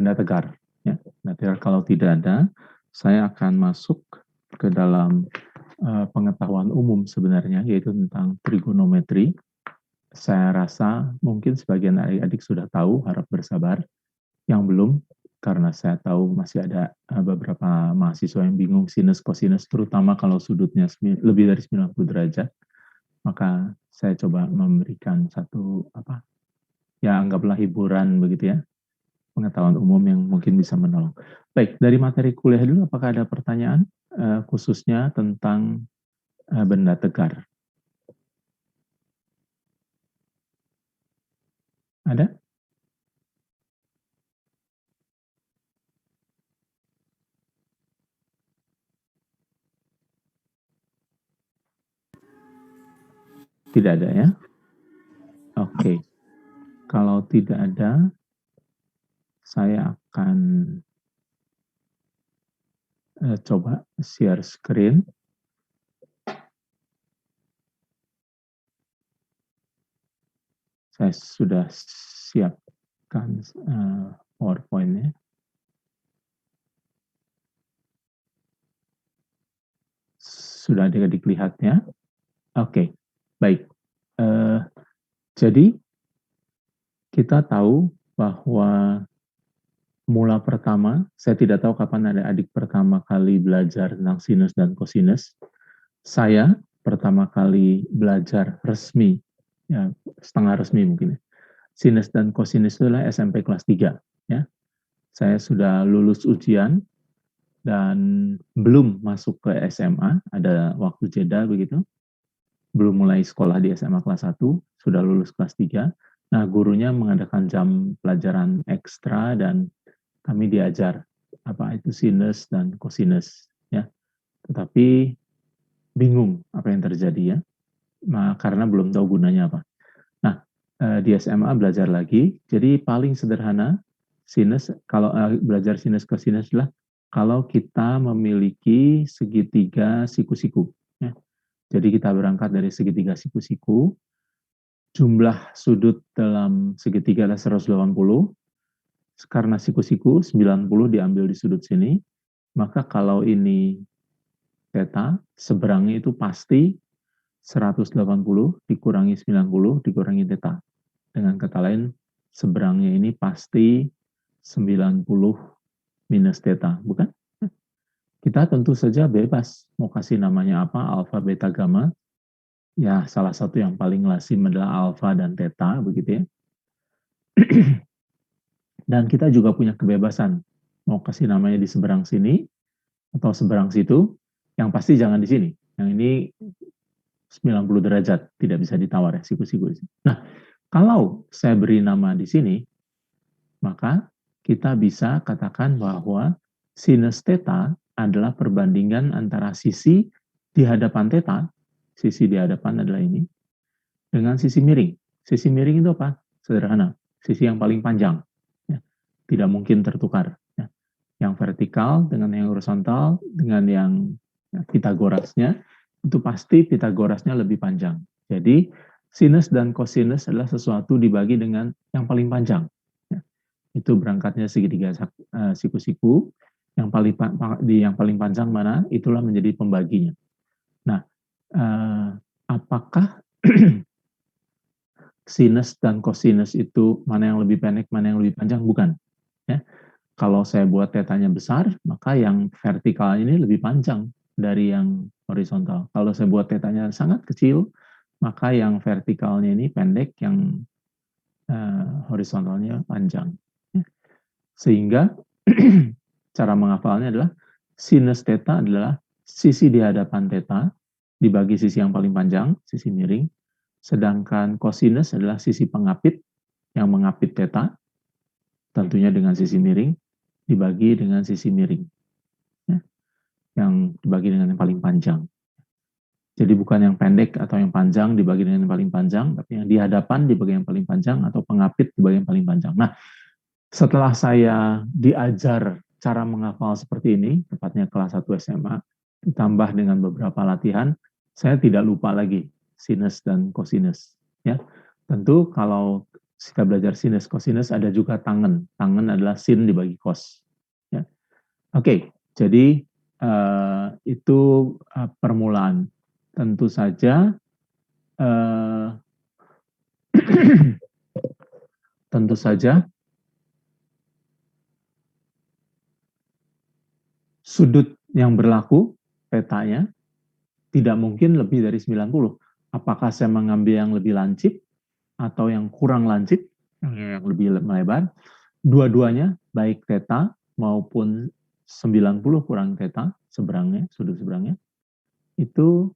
benda tegar. Ya. Benda tegar kalau tidak ada, saya akan masuk ke dalam pengetahuan umum sebenarnya, yaitu tentang trigonometri. Saya rasa mungkin sebagian adik-adik sudah tahu, harap bersabar. Yang belum, karena saya tahu masih ada beberapa mahasiswa yang bingung sinus kosinus, terutama kalau sudutnya lebih dari 90 derajat, maka saya coba memberikan satu ya anggaplah hiburan begitu ya, pengetahuan umum yang mungkin bisa menolong. Baik, dari materi kuliah dulu, apakah ada pertanyaan khususnya tentang benda tegar? Ada? Tidak ada ya? Oke. Kalau tidak ada, saya akan coba share screen. Saya sudah siapkan PowerPoint-nya. Sudah adik-adik lihatnya? Oke, baik. Jadi, kita tahu bahwa mula pertama, saya tidak tahu kapan ada adik pertama kali belajar tentang sinus dan kosinus. Saya pertama kali belajar resmi, ya setengah resmi mungkin ya. Sinus dan kosinus itu adalah SMP kelas 3. Ya. Saya sudah lulus ujian dan belum masuk ke SMA, ada waktu jeda begitu. Belum mulai sekolah di SMA kelas 1, sudah lulus kelas 3. Nah, gurunya mengadakan jam pelajaran ekstra dan kami diajar apa itu sinus dan kosinus ya. Tetapi bingung apa yang terjadi ya. Nah, karena belum tahu gunanya apa. Nah, di SMA belajar lagi. Jadi paling sederhana sinus, kalau belajar sinus kosinus adalah kalau kita memiliki segitiga siku-siku. Ya. Jadi kita berangkat dari segitiga siku-siku, jumlah sudut dalam segitiga adalah 180, karena siku-siku 90 diambil di sudut sini, maka kalau ini theta, seberangnya itu pasti 180 dikurangi 90 dikurangi theta. Dengan kata lain, seberangnya ini pasti 90 minus theta, bukan? Kita tentu saja bebas mau kasih namanya apa, alfa, beta, gamma. Ya, salah satu yang paling lazim adalah alfa dan theta, begitu ya. Dan kita juga punya kebebasan mau kasih namanya di seberang sini atau seberang situ, yang pasti jangan di sini. Yang ini 90 derajat, tidak bisa ditawar ya, siku-siku. Nah, kalau saya beri nama di sini, maka kita bisa katakan bahwa sinus theta adalah perbandingan antara sisi di hadapan theta, sisi di hadapan adalah ini, dengan sisi miring. Sisi miring itu apa? Sederhana, sisi yang paling panjang. Ya. Tidak mungkin tertukar. Ya. Yang vertikal dengan yang horizontal, dengan yang Pitagorasnya, itu pasti Pitagorasnya lebih panjang. Jadi, sinus dan kosinus adalah sesuatu dibagi dengan yang paling panjang. Ya. Itu berangkatnya segitiga siku-siku, yang paling panjang mana, itulah menjadi pembaginya. Nah, apakah sinus dan kosinus itu mana yang lebih pendek, mana yang lebih panjang? Bukan. Ya. Kalau saya buat tetanya besar, maka yang vertikal ini lebih panjang dari yang horizontal. Kalau saya buat tetanya sangat kecil, maka yang vertikalnya ini pendek, yang horizontalnya panjang. Ya. Sehingga cara menghafalnya adalah sinus theta adalah sisi di hadapan theta dibagi sisi yang paling panjang, sisi miring. Sedangkan kosinus adalah sisi pengapit yang mengapit theta, tentunya dengan sisi miring, dibagi dengan sisi miring. Ya, yang dibagi dengan yang paling panjang. Jadi bukan yang pendek atau yang panjang dibagi dengan yang paling panjang, tapi yang di hadapan dibagi yang paling panjang atau pengapit dibagi yang paling panjang. Nah, setelah saya diajar cara menghafal seperti ini, tepatnya kelas 1 SMA, ditambah dengan beberapa latihan, saya tidak lupa lagi sinus dan kosinus. Ya, tentu kalau kita belajar sinus, kosinus, ada juga tangen. Tangen adalah sin dibagi kos. Ya. Oke, jadi itu permulaan. Tentu saja tentu saja sudut yang berlaku petanya tidak mungkin lebih dari 90. Apakah saya mengambil yang lebih lancip atau yang kurang lancip, yang lebih melebar? Dua-duanya, baik theta maupun 90 kurang theta, seberangnya, sudut seberangnya, itu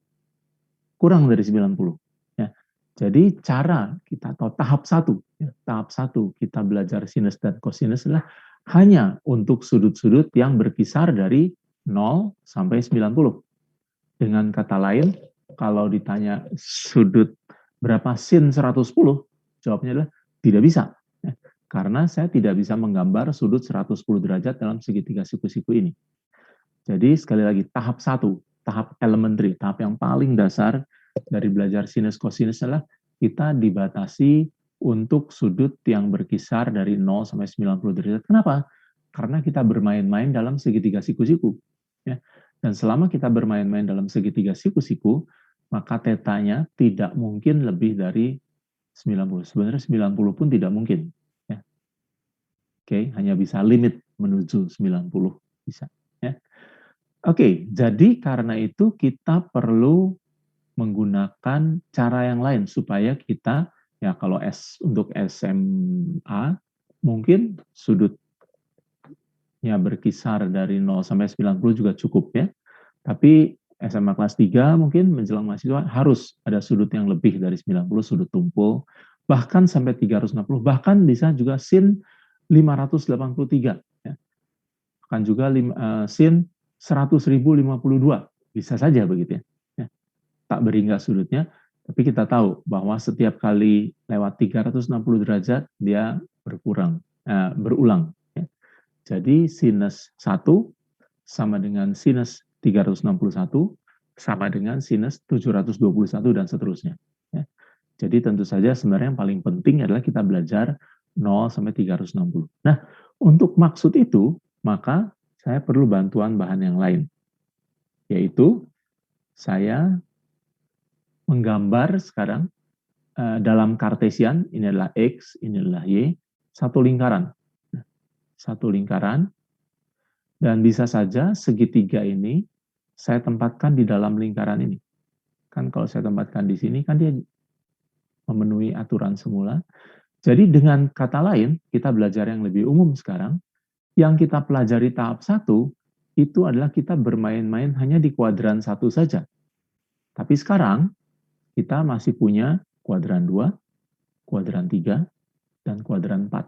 kurang dari 90. Ya. Jadi cara kita atau tahap satu kita belajar sinus dan kosinus adalah hanya untuk sudut-sudut yang berkisar dari 0 sampai 90. Dengan kata lain, kalau ditanya sudut berapa sin 110, jawabnya adalah tidak bisa. Ya. Karena saya tidak bisa menggambar sudut 110 derajat dalam segitiga siku-siku ini. Jadi sekali lagi, tahap satu, tahap elementary, tahap yang paling dasar dari belajar sinus kosinus adalah kita dibatasi untuk sudut yang berkisar dari 0 sampai 90 derajat. Kenapa? Karena kita bermain-main dalam segitiga siku-siku. Ya. Dan selama kita bermain-main dalam segitiga siku-siku, maka tetanya tidak mungkin lebih dari 90. Sebenarnya 90 pun tidak mungkin. Ya. Oke, hanya bisa limit menuju 90 bisa. Ya. Oke, jadi karena itu kita perlu menggunakan cara yang lain supaya kita, ya kalau untuk SMA, mungkin sudutnya berkisar dari 0 sampai 90 juga cukup ya. Tapi SMA kelas 3 mungkin menjelang mahasiswa harus ada sudut yang lebih dari 90, sudut tumpul, bahkan sampai 360, bahkan bisa juga sin 583. Ya. Bahkan juga sin 100.052, bisa saja begitu ya. Ya. Tak berhingga sudutnya, tapi kita tahu bahwa setiap kali lewat 360 derajat dia berulang. Ya. Jadi sinus 1 sama dengan sinus 361 sama dengan sinus 721 dan seterusnya. Ya. Jadi tentu saja sebenarnya yang paling penting adalah kita belajar 0 sampai 360. Nah, untuk maksud itu, maka saya perlu bantuan bahan yang lain, yaitu saya menggambar sekarang dalam kartesian, ini adalah X, ini adalah Y, satu lingkaran. Satu lingkaran, dan bisa saja segitiga ini saya tempatkan di dalam lingkaran ini. Kan kalau saya tempatkan di sini, kan dia memenuhi aturan semula. Jadi dengan kata lain, kita belajar yang lebih umum sekarang, yang kita pelajari tahap 1, itu adalah kita bermain-main hanya di kuadran 1 saja. Tapi sekarang, kita masih punya kuadran 2, kuadran 3, dan kuadran 4.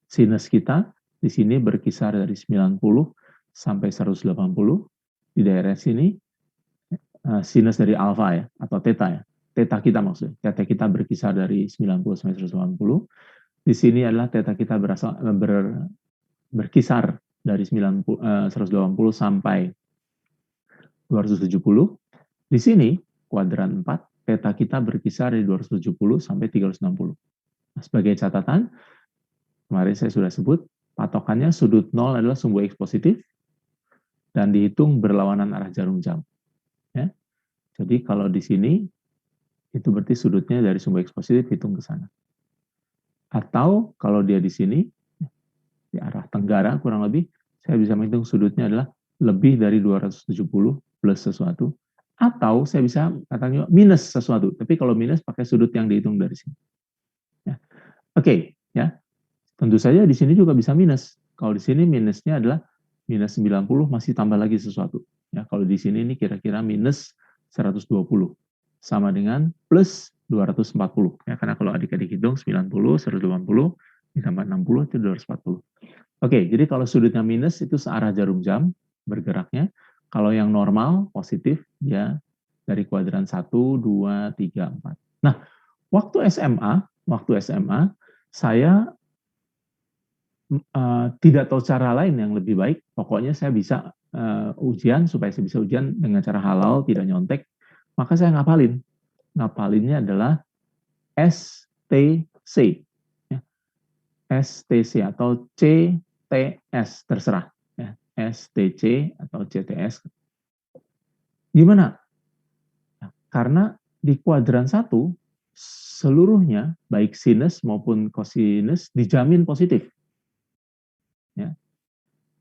Sinus kita di sini berkisar dari 90 sampai 180. Di daerah sini, sinus dari alfa ya, atau theta ya. Theta kita maksudnya. Theta kita berkisar dari 90 sampai 180. Di sini adalah theta kita berkisar dari 180 sampai 270. Di sini, kuadran 4, theta kita berkisar dari 270 sampai 360. Nah, sebagai catatan, kemarin saya sudah sebut, patokannya sudut 0 adalah sumbu X positif, dan dihitung berlawanan arah jarum jam. Ya. Jadi kalau di sini, itu berarti sudutnya dari sumbu X positif, hitung ke sana. Atau kalau dia di sini, di arah tenggara kurang lebih, saya bisa menghitung sudutnya adalah lebih dari 270 plus sesuatu, atau saya bisa katakan minus sesuatu, tapi kalau minus pakai sudut yang dihitung dari sini. Ya. Oke, ya. Tentu saja di sini juga bisa minus. Kalau di sini minusnya adalah minus 90 masih tambah lagi sesuatu. Ya, kalau di sini ini kira-kira minus 120 sama dengan plus 240. Ya, karena kalau adik-adik hitung 90, 180 ditambah 60 itu 240. Oke, jadi kalau sudutnya minus itu searah jarum jam bergeraknya. Kalau yang normal, positif, ya dari kuadran 1, 2, 3, 4. Nah, waktu SMA, saya tidak tahu cara lain yang lebih baik. Pokoknya saya bisa ujian, supaya saya bisa ujian dengan cara halal, tidak nyontek. Maka saya ngapalin. Ngapalinnya adalah S STC, ya. STC atau CTS, terserah. Ya. STC atau CTS. Gimana? Nah, karena di kuadran 1, seluruhnya, baik sinus maupun kosinus, dijamin positif. Ya.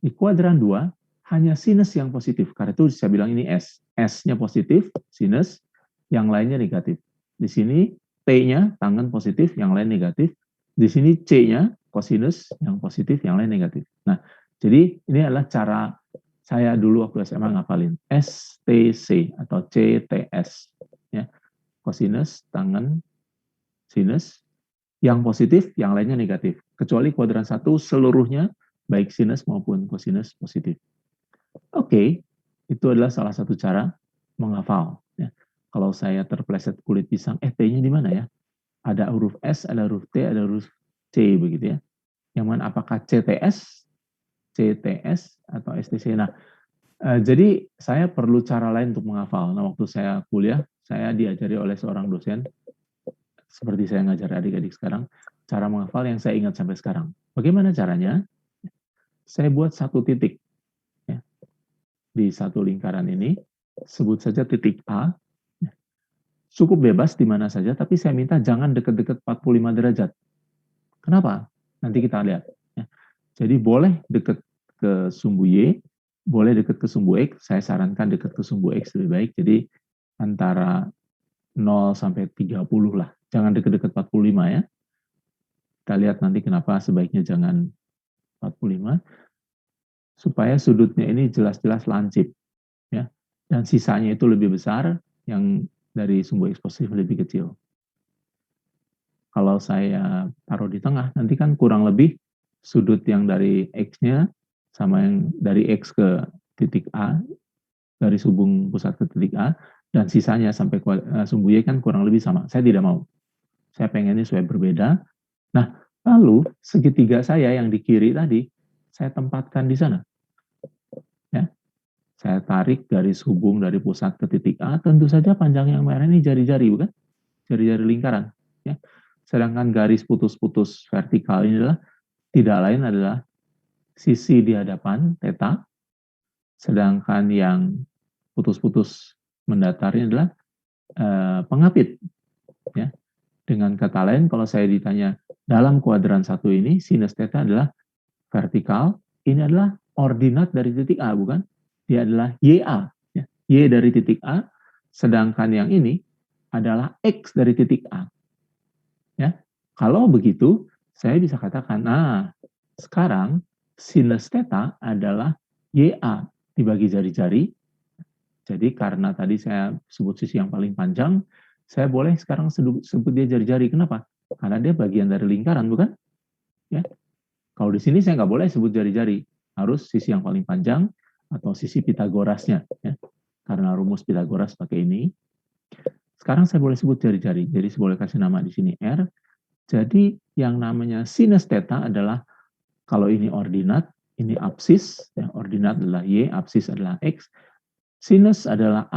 Di kuadran 2, hanya sinus yang positif. Karena itu saya bilang ini S. S-nya positif, sinus, yang lainnya negatif. Di sini T-nya, tangan positif, yang lain negatif. Di sini C-nya, kosinus, yang positif, yang lain negatif. Nah, jadi ini adalah cara saya dulu waktu SMA ngapalin. STC atau CTS. Ya. Kosinus, tangan, sinus, yang positif, yang lainnya negatif. Kecuali kuadran 1, seluruhnya, baik sinus maupun kosinus positif. Oke, itu adalah salah satu cara menghafal. Ya. Kalau saya terpleset kulit pisang, T-nya di mana ya? Ada huruf S, ada huruf T, ada huruf C, begitu ya. Yang mana apakah CTS, CTS, atau STC? Nah, jadi saya perlu cara lain untuk menghafal. Nah, waktu saya kuliah, saya diajari oleh seorang dosen, seperti saya ngajar adik-adik sekarang, cara menghafal yang saya ingat sampai sekarang. Bagaimana caranya? Saya buat satu titik. Ya, di satu lingkaran ini, sebut saja titik A, cukup bebas di mana saja, tapi saya minta jangan dekat-dekat 45 derajat. Kenapa? Nanti kita lihat. Ya. Jadi boleh dekat ke sumbu Y, boleh dekat ke sumbu X, saya sarankan dekat ke sumbu X lebih baik, jadi antara 0 sampai 30 lah, jangan dekat-dekat 45 ya. Kita lihat nanti kenapa sebaiknya jangan 45, supaya sudutnya ini jelas-jelas lancip. Ya. Dan sisanya itu lebih besar, yang dari sumbu X positif lebih kecil. Kalau saya taruh di tengah, nanti kan kurang lebih sudut yang dari X-nya sama yang dari X ke titik A, dari hubung pusat ke titik A, dan sisanya sampai sumbu Y kan kurang lebih sama. Saya tidak mau. Saya pengennya supaya berbeda. Nah, lalu segitiga saya yang di kiri tadi, saya tempatkan di sana. Ya. Saya tarik garis hubung dari pusat ke titik A, tentu saja panjang yang merah ini jari-jari, bukan? Jari-jari lingkaran. Ya. Sedangkan garis putus-putus vertikal ini adalah tidak lain adalah sisi di hadapan theta, sedangkan yang putus-putus mendatar ini adalah pengapit. Ya. Dengan kata lain, kalau saya ditanya dalam kuadran 1 ini, sinus theta adalah vertikal, ini adalah ordinat dari titik A, bukan? Dia adalah YA. Ya. Y dari titik A, sedangkan yang ini adalah X dari titik A. Ya. Kalau begitu, saya bisa katakan, nah, sekarang sinus theta adalah YA dibagi jari-jari. Jadi karena tadi saya sebut sisi yang paling panjang, saya boleh sekarang sebut dia jari-jari. Kenapa? Karena dia bagian dari lingkaran, bukan? Ya. Kalau di sini saya nggak boleh sebut jari-jari. Harus sisi yang paling panjang atau sisi Pitagorasnya. Ya. Karena rumus Pitagoras pakai ini. Sekarang saya boleh sebut jari-jari. Jadi saya boleh kasih nama di sini R. Jadi yang namanya sinus theta adalah, kalau ini ordinat, ini apsis, ya, ordinat adalah Y, apsis adalah X, sinus adalah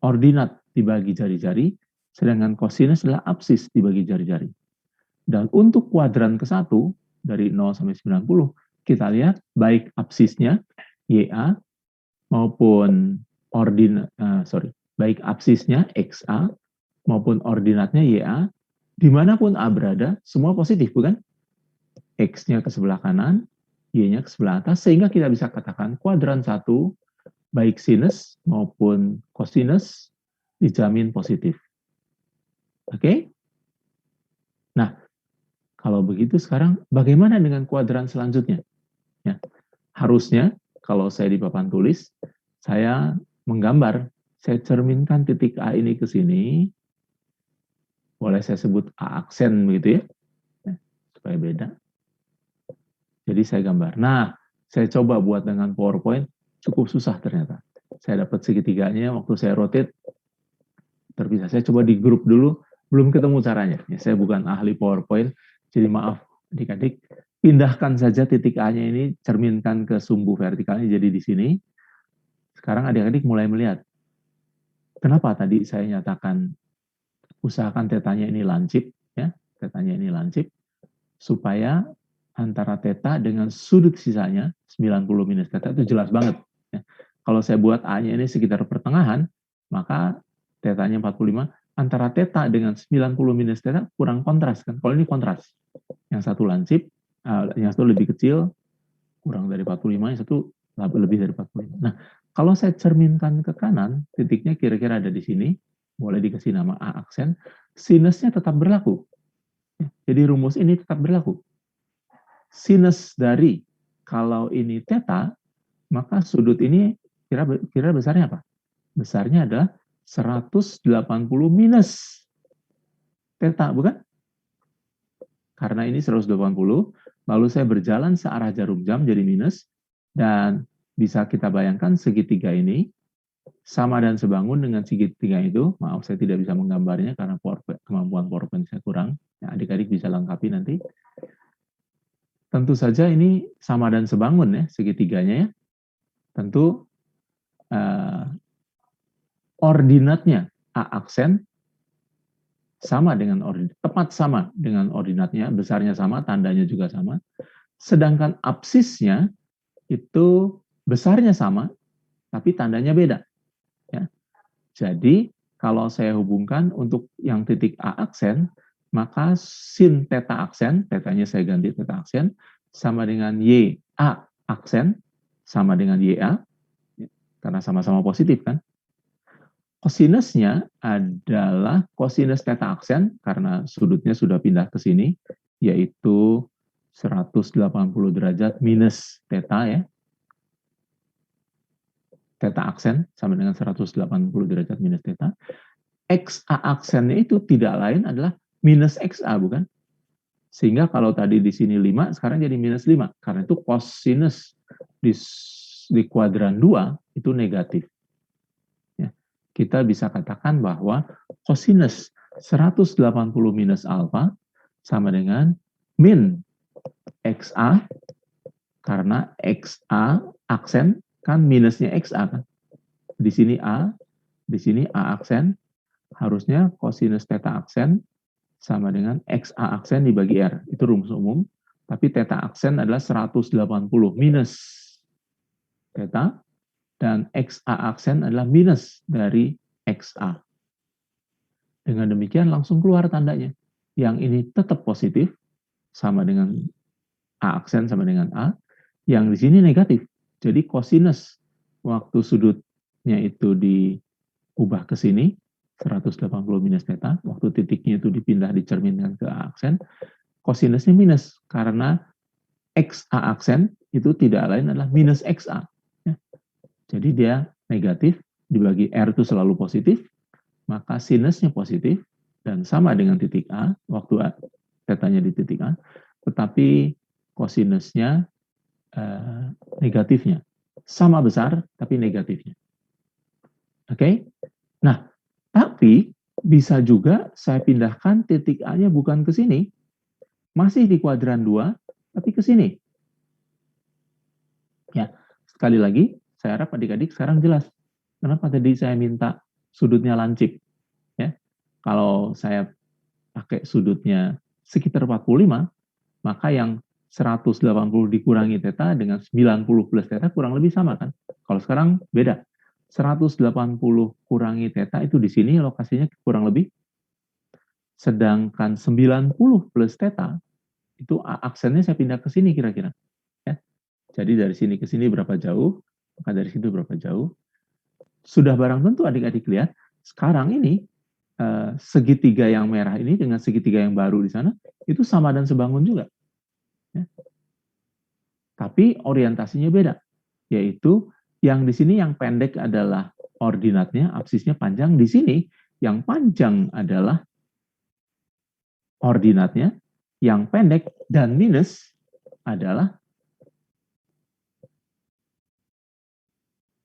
ordinat dibagi jari-jari, sedangkan kosinus adalah apsis dibagi jari-jari. Dan untuk kuadran ke-1, dari 0 sampai 90, kita lihat baik apsisnya, YA, maupun baik apsisnya, XA, maupun ordinatnya YA, dimanapun A berada, semua positif, bukan? X-nya ke sebelah kanan, Y-nya ke sebelah atas, sehingga kita bisa katakan kuadran 1, baik sinus maupun kosinus, dijamin positif. Oke? Nah, kalau begitu sekarang bagaimana dengan kuadran selanjutnya? Ya, harusnya, kalau saya di papan tulis, saya menggambar, saya cerminkan titik A ini ke sini, boleh saya sebut A aksen begitu ya, supaya beda. Jadi saya gambar. Nah, saya coba buat dengan PowerPoint, cukup susah ternyata. Saya dapat segitiganya, waktu saya rotate, terpisah. Saya coba di grup dulu, belum ketemu caranya. Ya, saya bukan ahli PowerPoint, jadi maaf adik-adik, pindahkan saja titik A-nya ini, cerminkan ke sumbu vertikalnya, jadi di sini. Sekarang adik-adik mulai melihat, kenapa tadi saya nyatakan usahakan tetanya ini lancip, ya, tetanya ini lancip, supaya antara theta dengan sudut sisanya 90 minus theta itu jelas banget. Ya. Kalau saya buat A-nya ini sekitar pertengahan, maka tetanya 45, antara theta dengan 90 minus theta kurang kontras kan. Kalau ini kontras, yang satu lancip, yang satu lebih kecil, kurang dari 45, yang satu lebih dari 45. Nah, kalau saya cerminkan ke kanan, titiknya kira-kira ada di sini, boleh dikasih nama A aksen, sinusnya tetap berlaku. Jadi rumus ini tetap berlaku. Sinus dari, kalau ini theta, maka sudut ini kira besarnya apa? Besarnya adalah 180 minus theta, bukan? Karena ini 180, lalu saya berjalan searah jarum jam jadi minus, dan bisa kita bayangkan segitiga ini sama dan sebangun dengan segitiga itu. Maaf, saya tidak bisa menggambarnya karena kemampuan PowerPoint saya kurang. Ya, adik-adik bisa lengkapi nanti. Tentu saja ini sama dan sebangun ya, segitiganya ya. Tentu ordinatnya A aksen sama dengan tepat sama dengan ordinatnya, besarnya sama, tandanya juga sama. Sedangkan absisnya itu besarnya sama, tapi tandanya beda. Ya. Jadi kalau saya hubungkan untuk yang titik A aksen, maka sin theta aksen, tetanya saya ganti theta aksen, sama dengan Y A aksen, sama dengan YA, karena sama-sama positif kan. Kosinusnya adalah kosinus theta aksen, karena sudutnya sudah pindah ke sini, yaitu 180 derajat minus theta ya. Theta aksen sama dengan 180 derajat minus theta. XA aksennya itu tidak lain adalah minus XA, bukan? Sehingga kalau tadi di sini 5, sekarang jadi minus 5. Karena itu kosinus di kuadran 2 itu negatif. Kita bisa katakan bahwa kosinus 180 minus alfa sama dengan min XA, karena XA aksen kan minusnya XA kan. Di sini A, di sini A aksen, harusnya kosinus theta aksen sama dengan XA aksen dibagi R. Itu rumus umum. Tapi theta aksen adalah 180 minus theta, dan XA aksen adalah minus dari XA. Dengan demikian langsung keluar tandanya. Yang ini tetap positif, sama dengan A aksen sama dengan A. Yang di sini negatif. Jadi kosinus waktu sudutnya itu diubah ke sini, 180 minus theta, waktu titiknya itu dipindah dicerminkan ke A aksen, kosinusnya minus, karena XA aksen itu tidak lain adalah minus XA. Jadi dia negatif, dibagi R itu selalu positif, maka sinusnya positif, dan sama dengan titik A, waktu tetanya di titik A, tetapi kosinusnya negatifnya. Sama besar, tapi negatifnya. Oke? Nah, tapi bisa juga saya pindahkan titik A-nya bukan ke sini, masih di kuadran 2, tapi ke sini. Ya, sekali lagi, saya harap adik-adik sekarang jelas. Kenapa tadi saya minta sudutnya lancip? Ya, kalau saya pakai sudutnya sekitar 45, maka yang 180 dikurangi theta dengan 90 plus theta kurang lebih sama kan? Kalau sekarang beda. 180 kurangi theta itu di sini lokasinya kurang lebih. Sedangkan 90 plus theta itu aksennya saya pindah ke sini kira-kira. Ya. Jadi dari sini ke sini berapa jauh, maka dari situ berapa jauh. Sudah barang tentu adik-adik lihat, sekarang ini segitiga yang merah ini dengan segitiga yang baru di sana, itu sama dan sebangun juga. Ya. Tapi orientasinya beda, yaitu yang di sini yang pendek adalah ordinatnya, absisnya panjang. Di sini yang panjang adalah ordinatnya, yang pendek dan minus adalah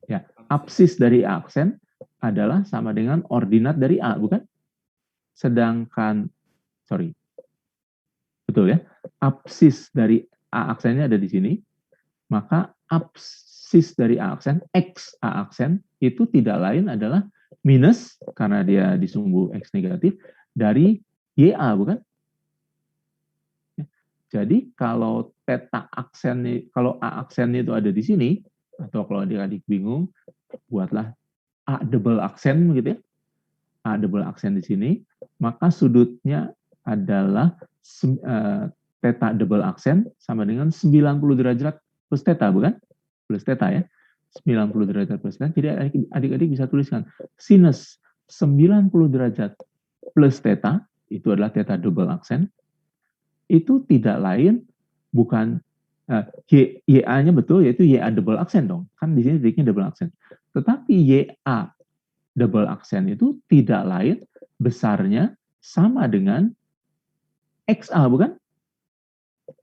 ya, absis dari A aksen adalah sama dengan ordinat dari A, bukan? Sedangkan, betul ya, absis dari A aksennya ada di sini, maka absis dari A aksen, X A aksen, itu tidak lain adalah minus, karena dia disumbu X negatif, dari YA, bukan? Jadi kalau theta aksennya, kalau A aksennya itu ada di sini, atau kalau adik-adik bingung, buatlah A double aksen gitu ya. A double aksen di sini, maka sudutnya adalah theta double aksen sama dengan 90 derajat plus theta, bukan? Plus theta ya. 90 derajat plus theta. Jadi adik-adik bisa tuliskan sinus 90 derajat plus theta, itu adalah theta double aksen, itu tidak lain bukan YA-nya betul, yaitu YA double aksen dong. Kan di sini titiknya double aksen. Tetapi YA double aksen itu tidak lain besarnya sama dengan XA, bukan?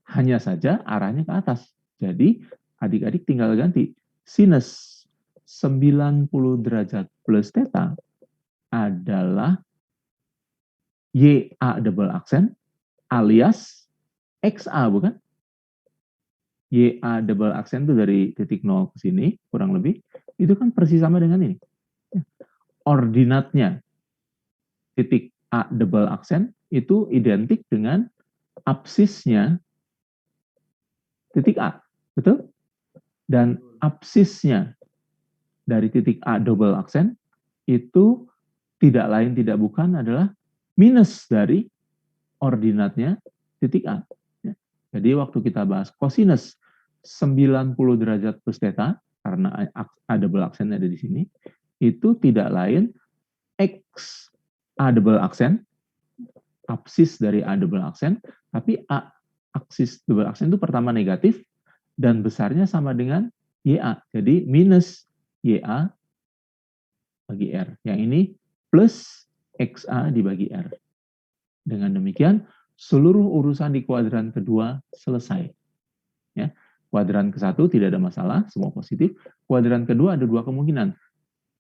Hanya saja arahnya ke atas. Jadi adik-adik tinggal ganti sinus 90 derajat plus theta adalah YA double aksen alias XA, bukan? YA double aksen itu dari titik 0 ke sini, kurang lebih, itu kan persis sama dengan ini. Ordinatnya titik A double aksen itu identik dengan absisnya titik A, betul? Dan absisnya dari titik A double aksen itu tidak lain tidak bukan adalah minus dari ordinatnya titik A. Jadi waktu kita bahas kosinus 90 derajat plus theta, karena A double aksen ada di sini, itu tidak lain X A double aksen, absis dari A double aksen, tapi A aksis double aksen itu pertama negatif, dan besarnya sama dengan YA. Jadi minus YA bagi R. Yang ini plus XA dibagi R. Dengan demikian, seluruh urusan di kuadran kedua selesai. Ya. Kuadran ke-1 tidak ada masalah, semua positif. Kuadran kedua ada dua kemungkinan.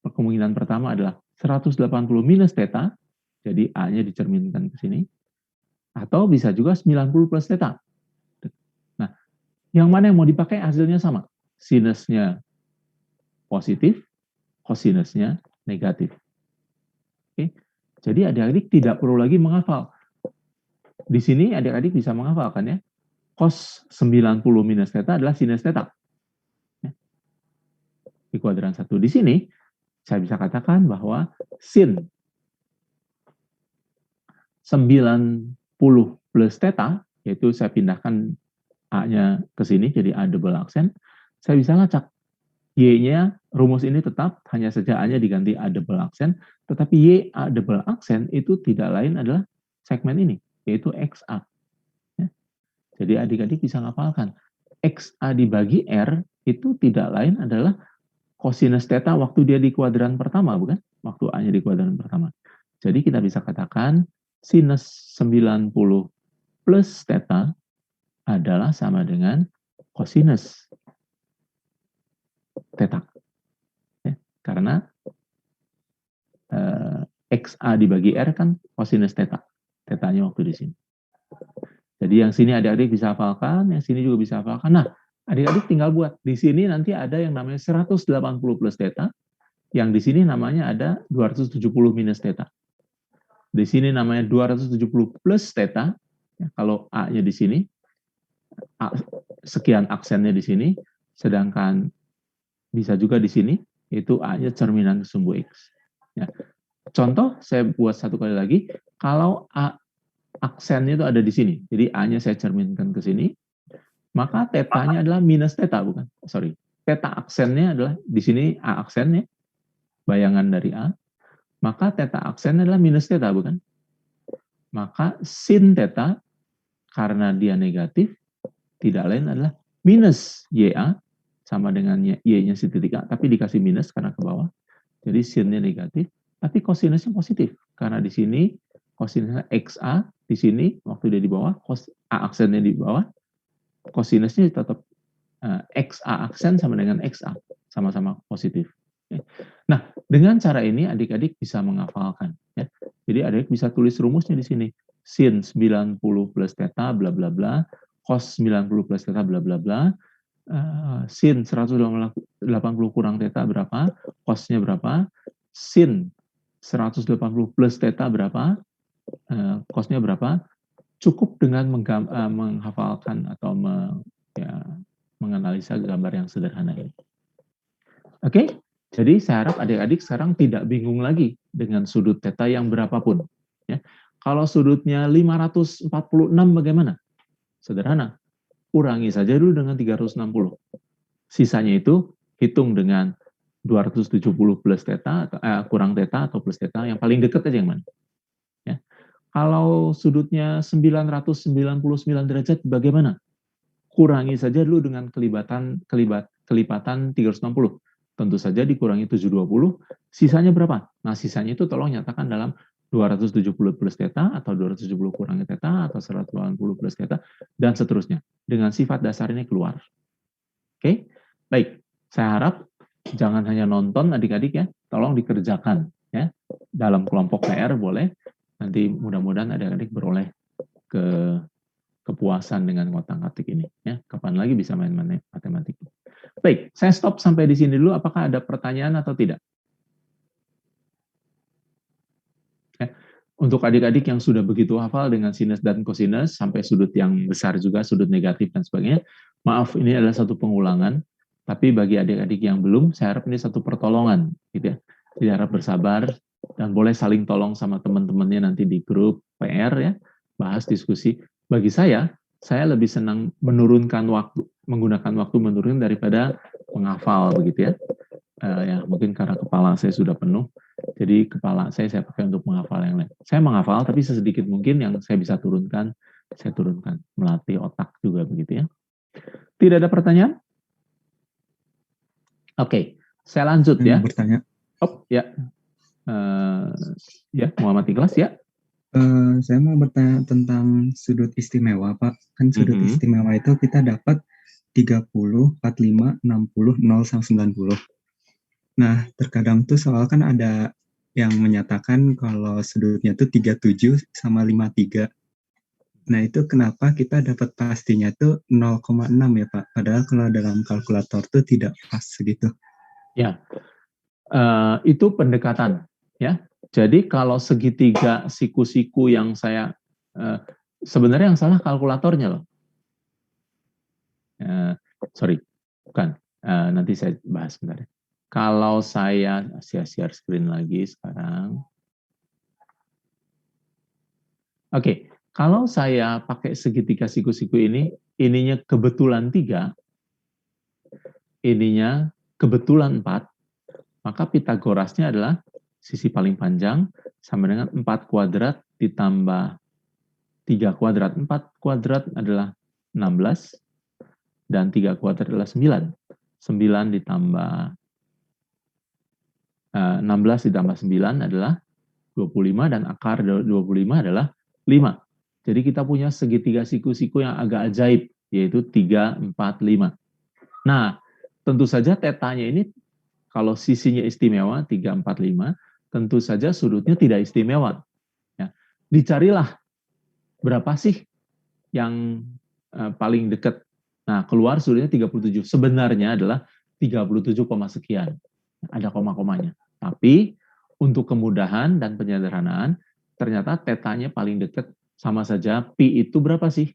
Kemungkinan pertama adalah 180 minus theta, jadi A-nya dicerminkan ke sini. Atau bisa juga 90 plus theta. Nah, yang mana yang mau dipakai hasilnya sama. Sinusnya positif, kosinusnya negatif. Oke. Jadi adik-adik tidak perlu lagi menghafal. Di sini adik-adik bisa menghafalkan ya. Cos 90 minus theta adalah sinus theta. Di kuadran 1. Di sini, saya bisa katakan bahwa sin 90 plus theta, yaitu saya pindahkan A-nya ke sini, jadi A double aksen, saya bisa lacak. Y-nya, rumus ini tetap, hanya saja A-nya diganti A double aksen, tetapi Y A double aksen itu tidak lain adalah segmen ini, yaitu XA. Ya. Jadi adik-adik bisa ngapalkan. XA dibagi R itu tidak lain adalah kosinus theta waktu dia di kuadran pertama, bukan? Waktu A-nya di kuadran pertama. Jadi kita bisa katakan sinus 90 plus theta adalah sama dengan kosinus theta. Ya, karena XA dibagi R kan kosinus theta. Theta-nya waktu di sini. Jadi yang sini adik-adik bisa hafalkan, yang sini juga bisa hafalkan. Nah, adik-adik tinggal buat. Di sini nanti ada yang namanya 180 plus theta, yang di sini namanya ada 270 minus theta. Di sini namanya 270 plus theta. Ya, kalau A-nya di sini, A, sekian aksennya di sini, sedangkan bisa juga di sini, itu A-nya cerminan sumbu X. Ya. Contoh, saya buat satu kali lagi, kalau A aksennya itu ada di sini, jadi A-nya saya cerminkan ke sini, maka theta-nya adalah minus theta, bukan? Sorry, theta aksennya adalah di sini A aksennya, bayangan dari A, maka theta aksennya adalah minus theta, bukan? Maka sin theta, karena dia negatif, tidak lain adalah minus YA, sama dengan Y-nya si titik A, tapi dikasih minus karena ke bawah. Jadi sinnya negatif, tapi kosinusnya positif. Karena di sini kosinusnya XA, di sini waktu dia di bawah, A aksennya di bawah, kosinusnya tetap XA aksen sama dengan XA, sama-sama positif. Nah, dengan cara ini adik-adik bisa menghafalkan. Ya. Jadi adik bisa tulis rumusnya di sini. Sin 90 plus theta, bla bla bla, cos 90 plus theta, bla bla bla, sin 180 kurang theta berapa, cosnya berapa, sin 180 plus theta berapa, Cost-nya berapa? Cukup dengan menghafalkan atau menganalisa gambar yang sederhana ini. Oke, jadi saya harap adik-adik sekarang tidak bingung lagi dengan sudut theta yang berapapun. Ya. Kalau sudutnya 546 bagaimana? Sederhana, kurangi saja dulu dengan 360. Sisanya itu hitung dengan 270 plus theta, kurang theta atau plus theta, yang paling dekat aja yang mana. Ya. Kalau sudutnya 999 derajat bagaimana? Kurangi saja dulu dengan kelipatan 360. Tentu saja dikurangi 720, sisanya berapa? Nah, sisanya itu tolong nyatakan dalam 270 plus theta, atau 270 kurangi theta, atau 180 plus theta, dan seterusnya. Dengan sifat dasar ini keluar. Oke? Baik, saya harap jangan hanya nonton adik-adik ya, tolong dikerjakan ya. Dalam kelompok PR boleh, nanti mudah-mudahan adik-adik beroleh kepuasan dengan ngotak-ngatik ini ya. Kapan lagi bisa main matematik. Baik, saya stop sampai di sini dulu. Apakah ada pertanyaan atau tidak? Ya. Untuk adik-adik yang sudah begitu hafal dengan sinus dan kosinus, sampai sudut yang besar juga, sudut negatif dan sebagainya, maaf, ini adalah satu pengulangan, tapi bagi adik-adik yang belum, saya harap ini satu pertolongan. Gitu ya. Jadi harap bersabar, dan boleh saling tolong sama teman-temannya nanti di grup PR ya, bahas diskusi. Bagi saya lebih senang menurunkan waktu, menggunakan waktu menurun daripada menghafal begitu ya. Ya mungkin karena kepala saya sudah penuh, jadi kepala saya pakai untuk menghafal yang lain. Saya menghafal, tapi sesedikit mungkin yang saya bisa turunkan, saya turunkan. Melatih otak juga begitu ya. Tidak ada pertanyaan? Oke, saya lanjut ya. Mau bertanya. Oh ya, ya Muhammad Ikhlas ya. Saya mau bertanya tentang sudut istimewa, Pak. Kan sudut istimewa itu kita dapat 30, 45, 60, 0, sama 90. Nah, terkadang tuh soal kan ada yang menyatakan kalau sudutnya tuh 37 sama 53. Nah, itu kenapa kita dapat pastinya tuh 0,6 ya, Pak? Padahal kalau dalam kalkulator tuh tidak pas gitu. Ya, itu pendekatan ya. Jadi kalau segitiga siku-siku yang saya sebenarnya yang salah kalkulatornya loh. Sorry, bukan. Nanti saya bahas sebentar. Kalau saya share screen lagi sekarang. Oke, kalau saya pakai segitiga siku-siku ini, ininya kebetulan 3, ininya kebetulan 4, maka Pitagorasnya adalah sisi paling panjang sama dengan 4 kuadrat ditambah 3 kuadrat. 4 kuadrat adalah 16, dan 3 kuadrat adalah 9. 9 ditambah 16 ditambah 9 adalah 25, dan akar 25 adalah 5. Jadi kita punya segitiga siku-siku yang agak ajaib, yaitu 3, 4, 5. Nah, tentu saja tetanya ini, kalau sisinya istimewa, 3, 4, 5, tentu saja sudutnya tidak istimewa. Ya. Dicarilah berapa sih yang paling dekat. Nah, keluar sudutnya 37. Sebenarnya adalah 37, sekian. Ada koma-komanya. Tapi untuk kemudahan dan penyederhanaan, ternyata tetanya paling dekat, sama saja pi itu berapa sih?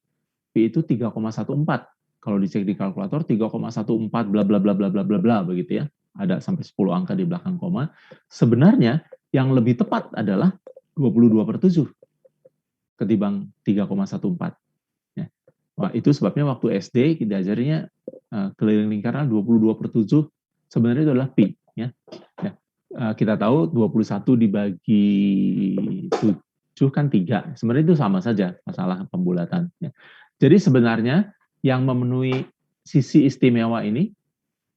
Pi itu 3,14. Kalau dicek di kalkulator 3,14 bla bla bla bla bla bla bla begitu ya. Ada sampai 10 angka di belakang koma. Sebenarnya yang lebih tepat adalah 22/7 ketimbang 3,14. Ya. Wah, itu sebabnya waktu SD diajarinya keliling lingkaran 22/7 sebenarnya itu adalah pi ya. Ya. Kita tahu 21 dibagi 7 kan 3. Sebenarnya itu sama saja masalah pembulatan ya. Jadi sebenarnya yang memenuhi sisi istimewa ini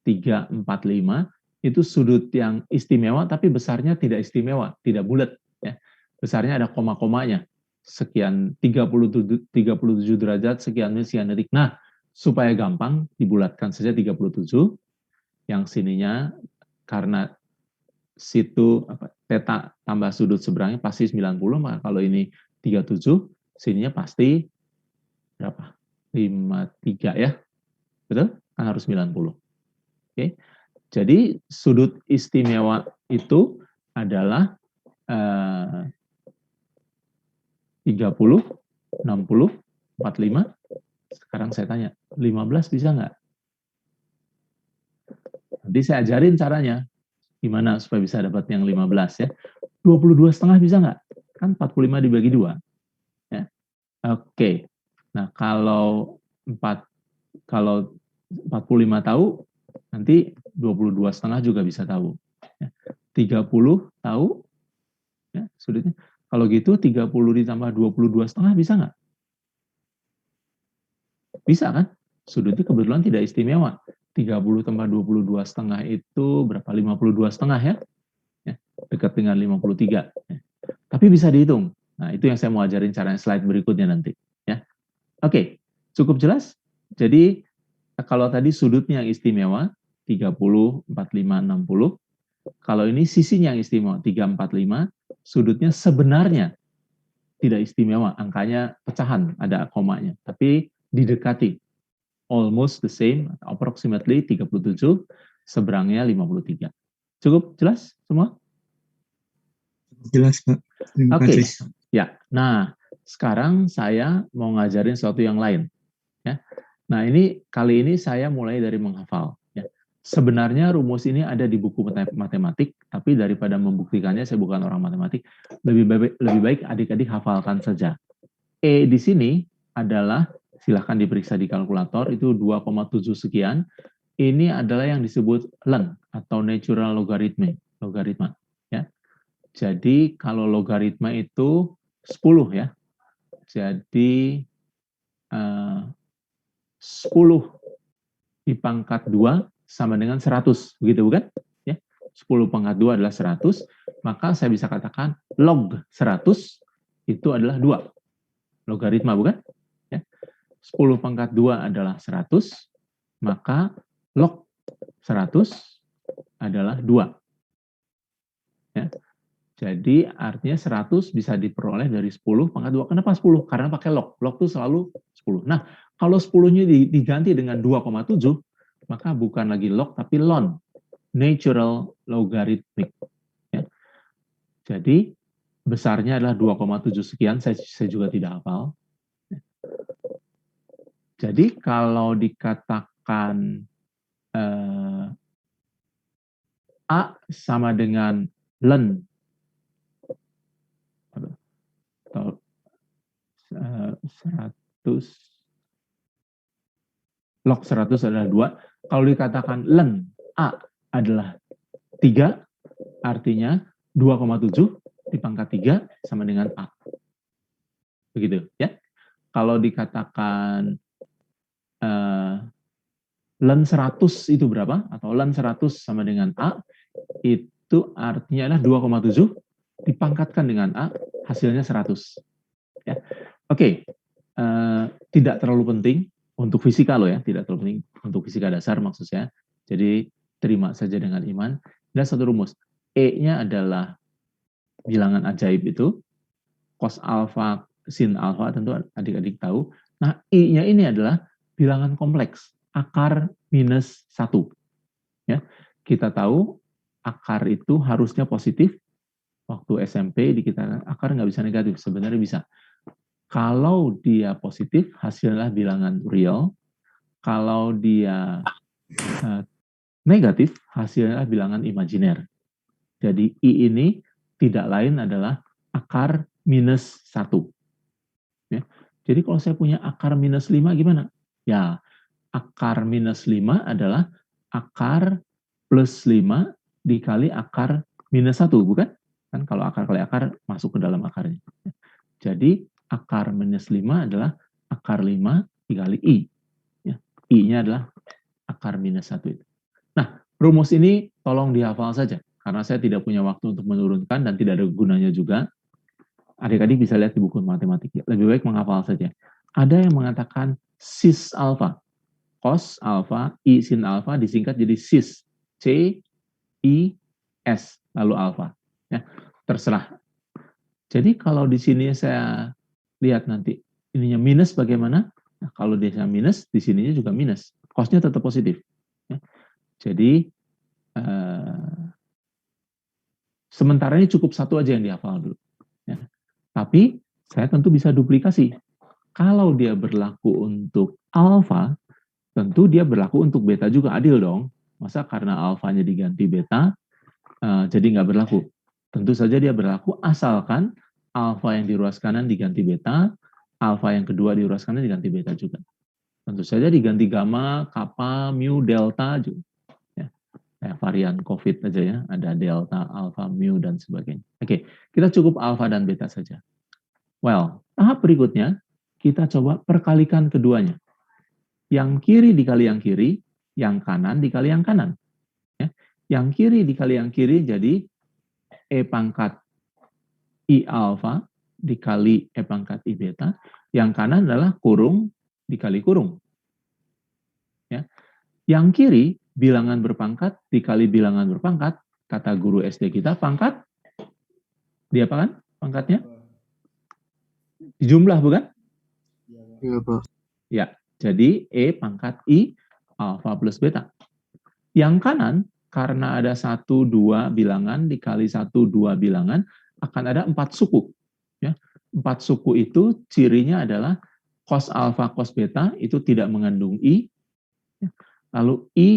3, 4, 5 itu sudut yang istimewa tapi besarnya tidak istimewa, tidak bulat ya. Besarnya ada koma-komanya. Sekian 37 derajat, sekian detik. Nah, supaya gampang dibulatkan saja 37, yang sininya karena situ theta tambah sudut seberangnya pasti 90, maka kalau ini 37, sininya pasti berapa? 53 ya. Betul? Kan harus 90. Oke. Jadi sudut istimewa itu adalah 30, 60, 45. Sekarang saya tanya, 15 bisa nggak? Nanti saya ajarin caranya. Gimana supaya bisa dapat yang 15 ya. 22,5 bisa nggak? Kan 45 dibagi 2. Ya. Oke. Nah, kalau 45 tahu, nanti 22,5 juga bisa tahu. Ya. 30 tahu, ya, sudutnya. Kalau gitu 30 ditambah 22,5 bisa nggak? Bisa kan? Sudutnya kebetulan tidak istimewa. 30 tambah 22,5 itu berapa? 52,5 ya? Ya, dekat dengan 53. Ya. Tapi bisa dihitung. Nah, itu yang saya mau ajarin caranya slide berikutnya nanti. Ya. Oke, cukup jelas? Jadi, kalau tadi sudutnya yang istimewa, 30, 45, 60. Kalau ini sisinya yang istimewa, 3, 4, 5. Sudutnya sebenarnya tidak istimewa, angkanya pecahan, ada komanya. Tapi didekati, almost the same, approximately 37, seberangnya 53. Cukup jelas semua? Jelas, Pak. Terima Oke, kasih. ya. Nah, sekarang saya mau ngajarin sesuatu yang lain. Ya. Nah, kali ini saya mulai dari menghafal. Ya. Sebenarnya rumus ini ada di buku matematik, tapi daripada membuktikannya, saya bukan orang matematik. Lebih baik adik-adik hafalkan saja. E di sini adalah, silahkan diperiksa di kalkulator, itu 2,7 sekian. Ini adalah yang disebut ln atau natural logaritma. Ya. Jadi kalau logaritma itu 10 ya. Jadi 10 dipangkat 2 sama dengan 100, begitu bukan? Ya. 10 pangkat 2 adalah 100, maka saya bisa katakan log 100 itu adalah 2. Logaritma bukan? Ya. 10 pangkat 2 adalah 100, maka log 100 adalah 2. Ya. Jadi artinya 100 bisa diperoleh dari 10 pangkat 2. Kenapa 10? Karena pakai log. Log itu selalu 10. Nah, kalau 10-nya diganti dengan 2,7, maka bukan lagi log, tapi ln. Natural logarithmic. Ya. Jadi, besarnya adalah 2,7 sekian, saya juga tidak hafal. Jadi, kalau dikatakan A sama dengan ln, atau 100, log 100 adalah 2. Kalau dikatakan ln A adalah 3, artinya 2,7 dipangkat 3 sama dengan A. Begitu ya. Kalau dikatakan ln 100 itu berapa? Atau ln 100 sama dengan A, itu artinya adalah 2,7 dipangkatkan dengan A, hasilnya 100. Ya. Oke, tidak terlalu penting untuk fisika loh ya, tidak terlalu penting untuk fisika dasar maksud saya. Jadi terima saja dengan iman. Dan satu rumus, E-nya adalah bilangan ajaib itu, cos alfa, sin alfa, tentu adik-adik tahu. Nah, I-nya ini adalah bilangan kompleks, akar minus 1. Ya. Kita tahu akar itu harusnya positif. Waktu SMP di kita akar nggak bisa negatif, sebenarnya bisa. Kalau dia positif, hasilnya bilangan real. Kalau dia negatif, hasilnya bilangan imajiner. Jadi I ini tidak lain adalah akar minus 1. Ya. Jadi kalau saya punya akar minus 5 gimana? Ya, akar minus 5 adalah akar plus 5 dikali akar minus 1, bukan? Kan kalau akar kali akar masuk ke dalam akarnya. Jadi akar minus 5 adalah akar 5 dikali I. Ya. I-nya adalah akar minus 1 itu. Nah, rumus ini tolong dihafal saja. Karena saya tidak punya waktu untuk menurunkan dan tidak ada gunanya juga. Adik-adik bisa lihat di buku matematik. Lebih baik menghafal saja. Ada yang mengatakan sis alfa. Cos alfa, I sin alfa disingkat jadi sis. C, I, S, lalu alfa. Ya, terserah. Jadi kalau di sini saya lihat nanti, ininya minus bagaimana? Nah, kalau dia minus, di sininya juga minus. Cosnya tetap positif. Ya. Jadi, sementara ini cukup satu aja yang dihafal dulu. Ya. Tapi Saya tentu bisa duplikasi. Kalau dia berlaku untuk alfa, tentu dia berlaku untuk beta juga, adil dong. Masa karena alfanya diganti beta, jadi nggak berlaku. Tentu saja dia berlaku asalkan alfa yang di ruas kanan diganti beta, alfa yang kedua di ruas kanan diganti beta juga. Tentu saja diganti gamma, kappa, mu, delta juga. Ya, kayak varian COVID aja ya, ada delta, alfa, mu, dan sebagainya. Oke, kita cukup alfa dan beta saja. Well, tahap berikutnya, kita coba perkalikan keduanya. Yang kiri dikali yang kiri, yang kanan dikali yang kanan. Ya. Yang kiri dikali yang kiri jadi E pangkat I alfa dikali E pangkat I beta. Yang kanan adalah kurung dikali kurung. Ya. Yang kiri, bilangan berpangkat dikali bilangan berpangkat. Kata guru SD kita, pangkat. Di apa kan pangkatnya? Di jumlah, bukan? Iya, Pak. Ya, jadi E pangkat I alfa plus beta. Yang kanan, karena ada 1, 2 bilangan dikali 1, 2 bilangan, akan ada 4 suku. Ya. 4 suku itu cirinya adalah cos alfa, cos beta itu tidak mengandung I. Lalu I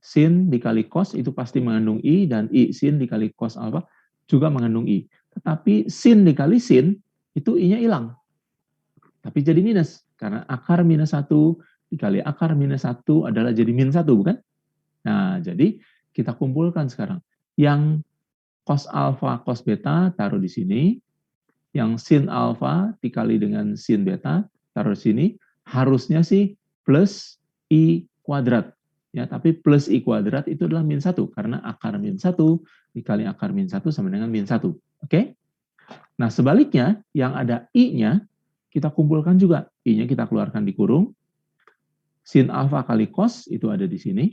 sin dikali cos itu pasti mengandung I, dan I sin dikali cos alfa juga mengandung I. Tetapi sin dikali sin, itu I-nya hilang. Tapi jadi minus, karena akar minus 1 dikali akar minus 1 adalah jadi min 1, bukan? Nah, jadi kita kumpulkan sekarang. Yang cos alfa, cos beta taruh di sini. Yang sin alfa dikali dengan sin beta taruh di sini. Harusnya sih plus I kuadrat. Ya, tapi plus I kuadrat itu adalah min 1. Karena akar min 1 dikali akar min 1 sama dengan min 1. Oke? Nah, sebaliknya, yang ada I-nya, kita kumpulkan juga. I-nya kita keluarkan di kurung. Sin alfa kali cos itu ada di sini.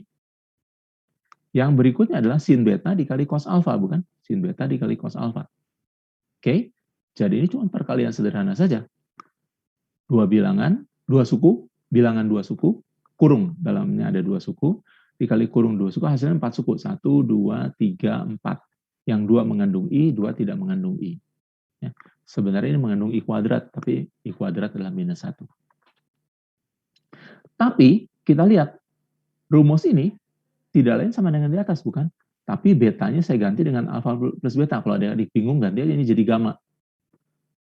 Yang berikutnya adalah sin beta dikali cos alfa, bukan? Sin beta dikali cos alfa. Oke? Jadi ini cuma perkalian sederhana saja. Dua bilangan, dua suku, bilangan dua suku, kurung, dalamnya ada dua suku, dikali kurung dua suku, hasilnya 4 suku. 1, 2, 3, 4. Yang 2 mengandung I, 2 tidak mengandung I. Ya. Sebenarnya ini mengandung I kuadrat, tapi I kuadrat adalah minus 1. Tapi kita lihat, rumus ini tidak lain sama dengan di atas, bukan? Tapi betanya saya ganti dengan alfa plus beta. Kalau ada yang bingung, ganti aja ini jadi gamma.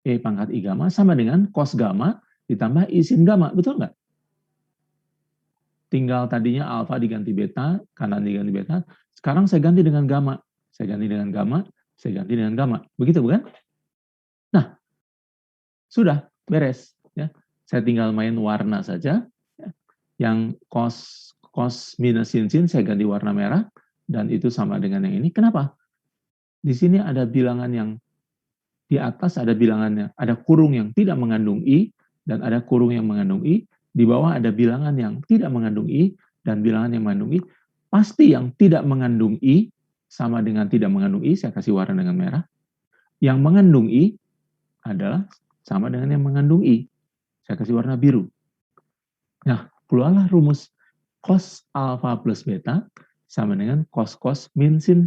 E pangkat I gamma sama dengan cos gamma ditambah I sin gamma. Betul nggak? Tinggal tadinya alfa diganti beta, kanan diganti beta. Sekarang saya ganti dengan gamma. Saya ganti dengan gamma, saya ganti dengan gamma. Begitu, bukan? Nah, sudah beres. Ya. Saya tinggal main warna saja. Yang cos minus sin saya ganti warna merah, dan itu sama dengan yang ini. Kenapa? Di sini ada bilangan yang di atas, ada bilangannya, ada kurung yang tidak mengandung I, dan ada kurung yang mengandung I. Di bawah ada bilangan yang tidak mengandung I, dan bilangan yang mengandung I. Pasti yang tidak mengandung I, sama dengan tidak mengandung I, saya kasih warna dengan merah. Yang mengandung I adalah sama dengan yang mengandung I. Saya kasih warna biru. Nah, keluarlah rumus cos alfa plus beta sama dengan cos min sin.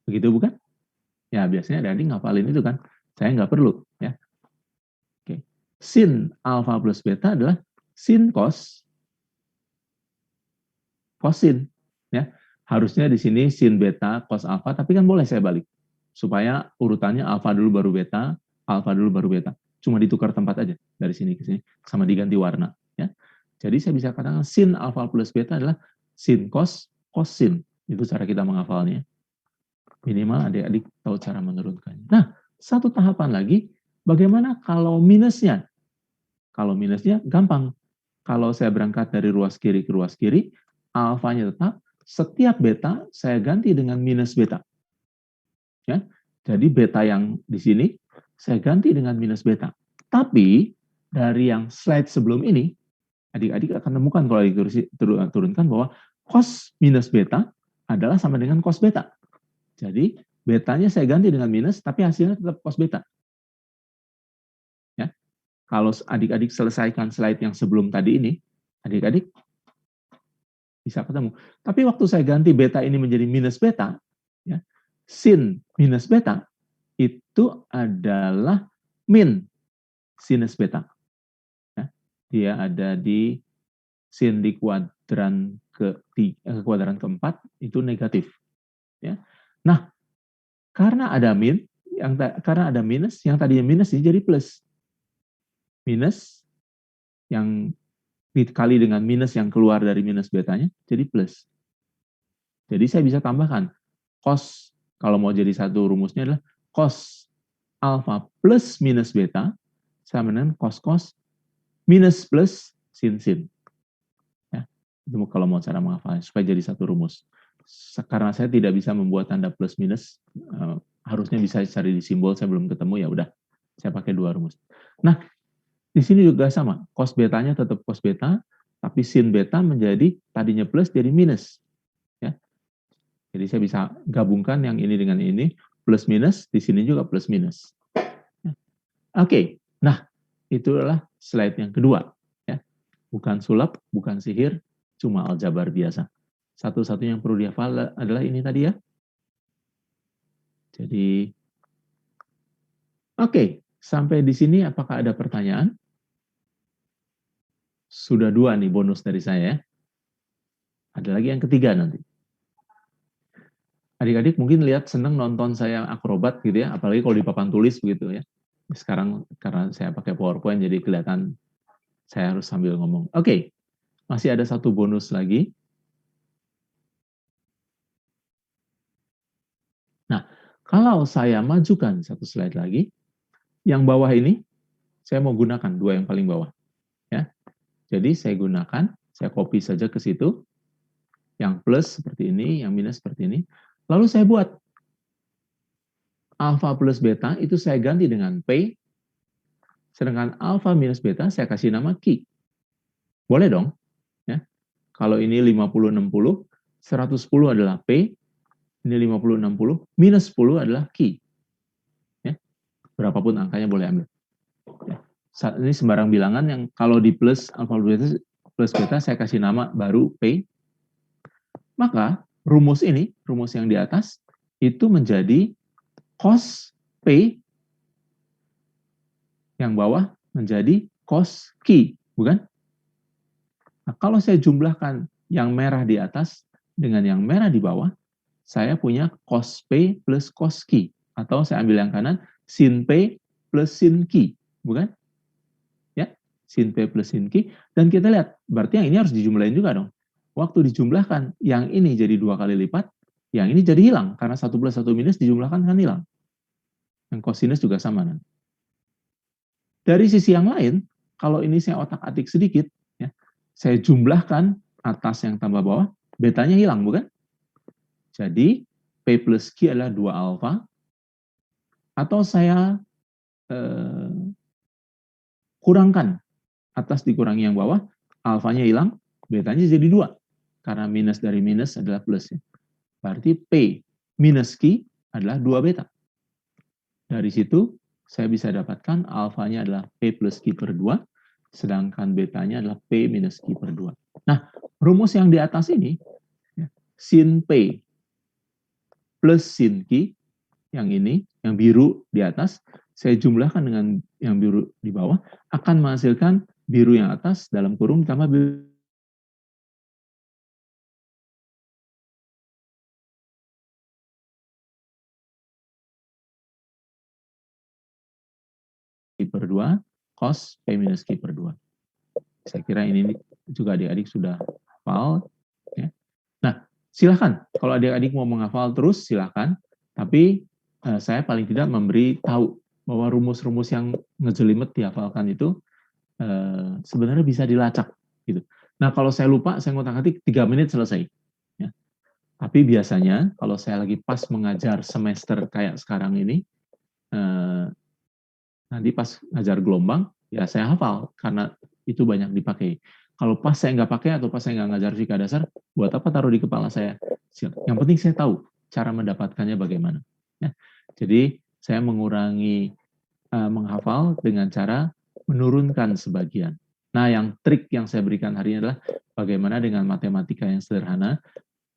Begitu, bukan? Ya, biasanya adik ngapalin itu kan. Saya nggak perlu. Ya. Oke. Sin alfa plus beta adalah sin cos sin. Ya. Harusnya di sini sin beta cos alfa, tapi kan boleh saya balik. Supaya urutannya alfa dulu baru beta, alfa dulu baru beta. Cuma ditukar tempat aja dari sini ke sini, sama diganti warna. Ya. Jadi saya bisa katakan sin alfa plus beta adalah sin cos sin. Itu cara kita menghafalnya. Minimal adik-adik tahu cara menurunkannya. Nah, satu tahapan lagi, bagaimana kalau minusnya? Kalau minusnya gampang. Kalau saya berangkat dari ruas kiri ke ruas kiri, alfanya tetap, setiap beta saya ganti dengan minus beta. Ya, jadi beta yang di sini, saya ganti dengan minus beta. Tapi, dari yang slide sebelum ini, adik-adik akan temukan kalau turunkan bahwa cos minus beta adalah sama dengan cos beta. Jadi, betanya saya ganti dengan minus, tapi hasilnya tetap cos beta. Ya. Kalau adik-adik selesaikan slide yang sebelum tadi ini, adik-adik bisa ketemu. Tapi waktu saya ganti beta ini menjadi minus beta, ya, sin minus beta, itu adalah min. sinus beta. Ya. Dia ada di sin di kuadran kuadran keempat itu negatif. Ya. Nah, karena ada minus, yang tadinya minus ini jadi plus. Minus yang dikali dengan minus yang keluar dari minus betanya jadi plus. Jadi saya bisa tambahkan cos, kalau mau jadi satu rumusnya adalah cos alfa plus minus beta sama dengan cos minus plus sin. Ya, itu kalau mau cara menghafalnya supaya jadi satu rumus. Karena saya tidak bisa membuat tanda plus minus, harusnya bisa cari di simbol, saya belum ketemu, ya udah saya pakai dua rumus. Nah, di sini juga sama, cos betanya tetap cos beta, tapi sin beta menjadi tadinya plus jadi minus. Ya. Jadi saya bisa gabungkan yang ini dengan ini, plus minus, di sini juga plus minus. Oke, nah itulah slide yang kedua. Ya. Bukan sulap, bukan sihir, cuma aljabar biasa. Satu-satunya yang perlu dihafal adalah ini tadi ya. Jadi, oke, sampai di sini apakah ada pertanyaan? Sudah dua nih bonus dari saya. Ada lagi yang ketiga nanti. Adik-adik mungkin lihat senang nonton saya akrobat gitu ya, apalagi kalau di papan tulis begitu ya. Sekarang karena saya pakai PowerPoint jadi kelihatan saya harus sambil ngomong. Oke, masih ada satu bonus lagi. Nah, kalau saya majukan satu slide lagi, yang bawah ini saya mau gunakan dua yang paling bawah. Ya. Jadi saya gunakan, saya copy saja ke situ. Yang plus seperti ini, yang minus seperti ini. Lalu saya buat alfa plus beta itu saya ganti dengan P, sedangkan alfa minus beta saya kasih nama Q. Boleh dong? Ya. Kalau ini 50-60, 110 adalah P, ini 50-60, minus 10 adalah Q. Ya. Berapapun angkanya boleh ambil. Ya. Saat ini sembarang bilangan yang kalau di plus alfa plus beta saya kasih nama baru P. Maka rumus ini, rumus yang di atas, itu menjadi cos P, yang bawah menjadi cos Q, bukan? Nah, kalau saya jumlahkan yang merah di atas dengan yang merah di bawah, saya punya cos P plus cos Q. Atau saya ambil yang kanan, sin P plus sin Q, bukan? Ya, sin P plus sin Q. Dan kita lihat, berarti yang ini harus dijumlahin juga dong. Waktu dijumlahkan, yang ini jadi 2 kali lipat, yang ini jadi hilang. Karena 1 plus 1 minus dijumlahkan kan hilang. Yang kosinus juga sama nanti. Dari sisi yang lain, kalau ini saya otak-atik sedikit, ya, saya jumlahkan atas yang tambah bawah, betanya hilang, bukan? Jadi, P plus Q adalah 2 alfa, atau saya kurangkan atas dikurangi yang bawah, alfanya hilang, betanya jadi 2. Karena minus dari minus adalah plus. Ya. Berarti P minus Q adalah 2 beta. Dari situ, saya bisa dapatkan alfanya adalah P plus Q per 2, sedangkan betanya adalah P minus Q per 2. Nah, rumus yang di atas ini, ya, sin P plus sin Q, yang ini, yang biru di atas, saya jumlahkan dengan yang biru di bawah, akan menghasilkan biru yang atas dalam kurung ditambah biru per 2, cos P minus Q per 2. Saya kira ini juga adik-adik sudah hafal. Ya. Nah, silahkan. Kalau adik-adik mau menghafal terus, silahkan. Tapi saya paling tidak memberi tahu bahwa rumus-rumus yang ngejelimet dihafalkan itu sebenarnya bisa dilacak. Gitu. Nah, kalau saya lupa, saya ngotak-atik 3 menit selesai. Ya. Tapi biasanya, kalau saya lagi pas mengajar semester kayak sekarang ini, nanti pas ngajar gelombang, ya saya hafal, karena itu banyak dipakai. Kalau pas saya nggak pakai atau pas saya nggak ngajar fisika dasar, buat apa taruh di kepala saya? Yang penting saya tahu cara mendapatkannya bagaimana. Ya. Jadi saya mengurangi menghafal dengan cara menurunkan sebagian. Nah, yang trik yang saya berikan hari ini adalah bagaimana dengan matematika yang sederhana,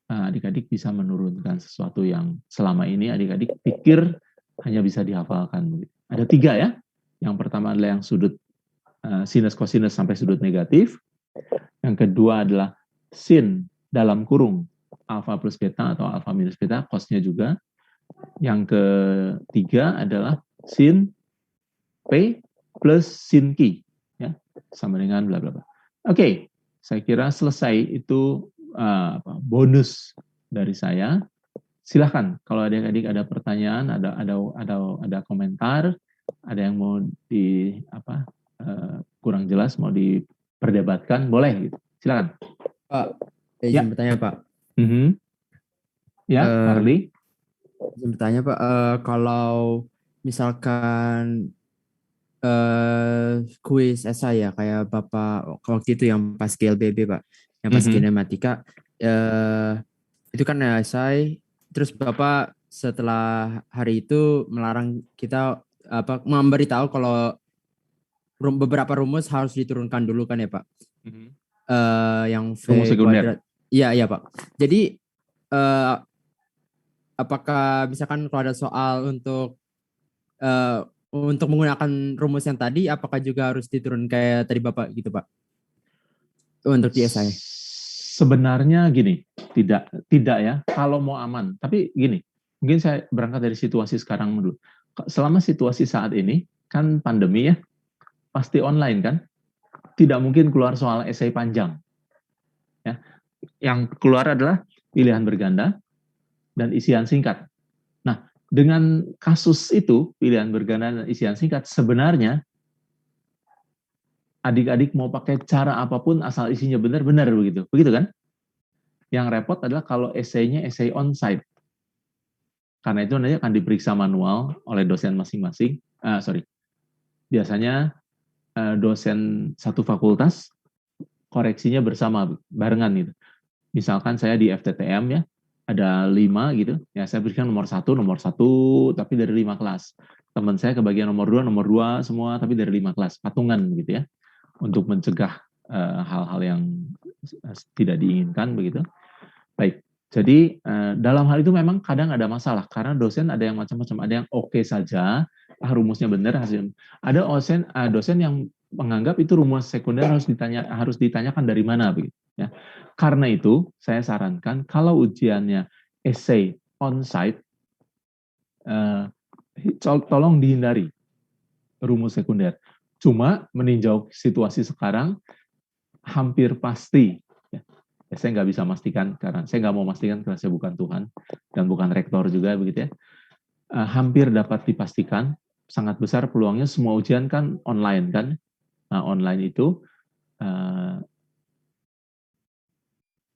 adik-adik bisa menurunkan sesuatu yang selama ini adik-adik pikir hanya bisa dihafalkan. Ada 3 ya, Yang pertama adalah yang sudut sinus kosinus sampai sudut negatif. Yang kedua adalah sin dalam kurung alfa plus beta atau alfa minus beta, cosnya juga. Yang ketiga adalah sin P plus sin Q, ya, sama dengan bla bla bla. Oke, saya kira selesai itu bonus dari saya. Silahkan kalau adik-adik ada pertanyaan, ada komentar, ada yang mau kurang jelas mau diperdebatkan, boleh gitu. Silakan. Pak, izin bertanya Pak. Ya, Arli. Izin bertanya Pak, kalau misalkan kuis esai ya kayak Bapak waktu itu yang pas GLBB Pak, yang pas kinematika, itu kan esai, terus Bapak setelah hari itu melarang kita memberitahu kalau beberapa rumus harus diturunkan dulu kan ya Pak. Yang V rumus sekunder. kuadrat. Iya Pak. Jadi apakah misalkan kalau ada soal untuk menggunakan rumus yang tadi, apakah juga harus diturun kayak tadi Bapak gitu Pak? Untuk di esai. Sebenarnya gini, tidak ya, kalau mau aman. Tapi gini, mungkin saya berangkat dari situasi sekarang dulu. Selama situasi saat ini, kan pandemi ya, pasti online kan, tidak mungkin keluar soal esai panjang. Ya. Yang keluar adalah pilihan berganda dan isian singkat. Nah, dengan kasus itu, pilihan berganda dan isian singkat, sebenarnya adik-adik mau pakai cara apapun asal isinya benar-benar begitu. Begitu kan? Yang repot adalah kalau esainya esai on-site. Karena itu nanti akan diperiksa manual oleh dosen masing-masing. Biasanya dosen satu fakultas koreksinya bersama, barengan gitu. Misalkan saya di FTTM ya, ada 5 gitu, ya saya berikan nomor 1, tapi dari 5 kelas. Teman saya kebagian nomor 2 semua, tapi dari 5 kelas, patungan gitu ya, untuk mencegah hal-hal yang tidak diinginkan begitu. Baik, jadi dalam hal itu memang kadang ada masalah, karena dosen ada yang macam-macam, ada yang oke saja, rumusnya benar, ada dosen yang menganggap itu rumus sekunder harus ditanyakan dari mana begitu ya. Karena itu saya sarankan kalau ujiannya essay on-site, tolong dihindari rumus sekunder. Cuma meninjau situasi sekarang, hampir pasti, ya, saya nggak bisa memastikan, karena saya nggak mau memastikan karena saya bukan Tuhan, dan bukan rektor juga, begitu ya. Hampir dapat dipastikan, sangat besar peluangnya semua ujian kan online kan. Nah, online itu,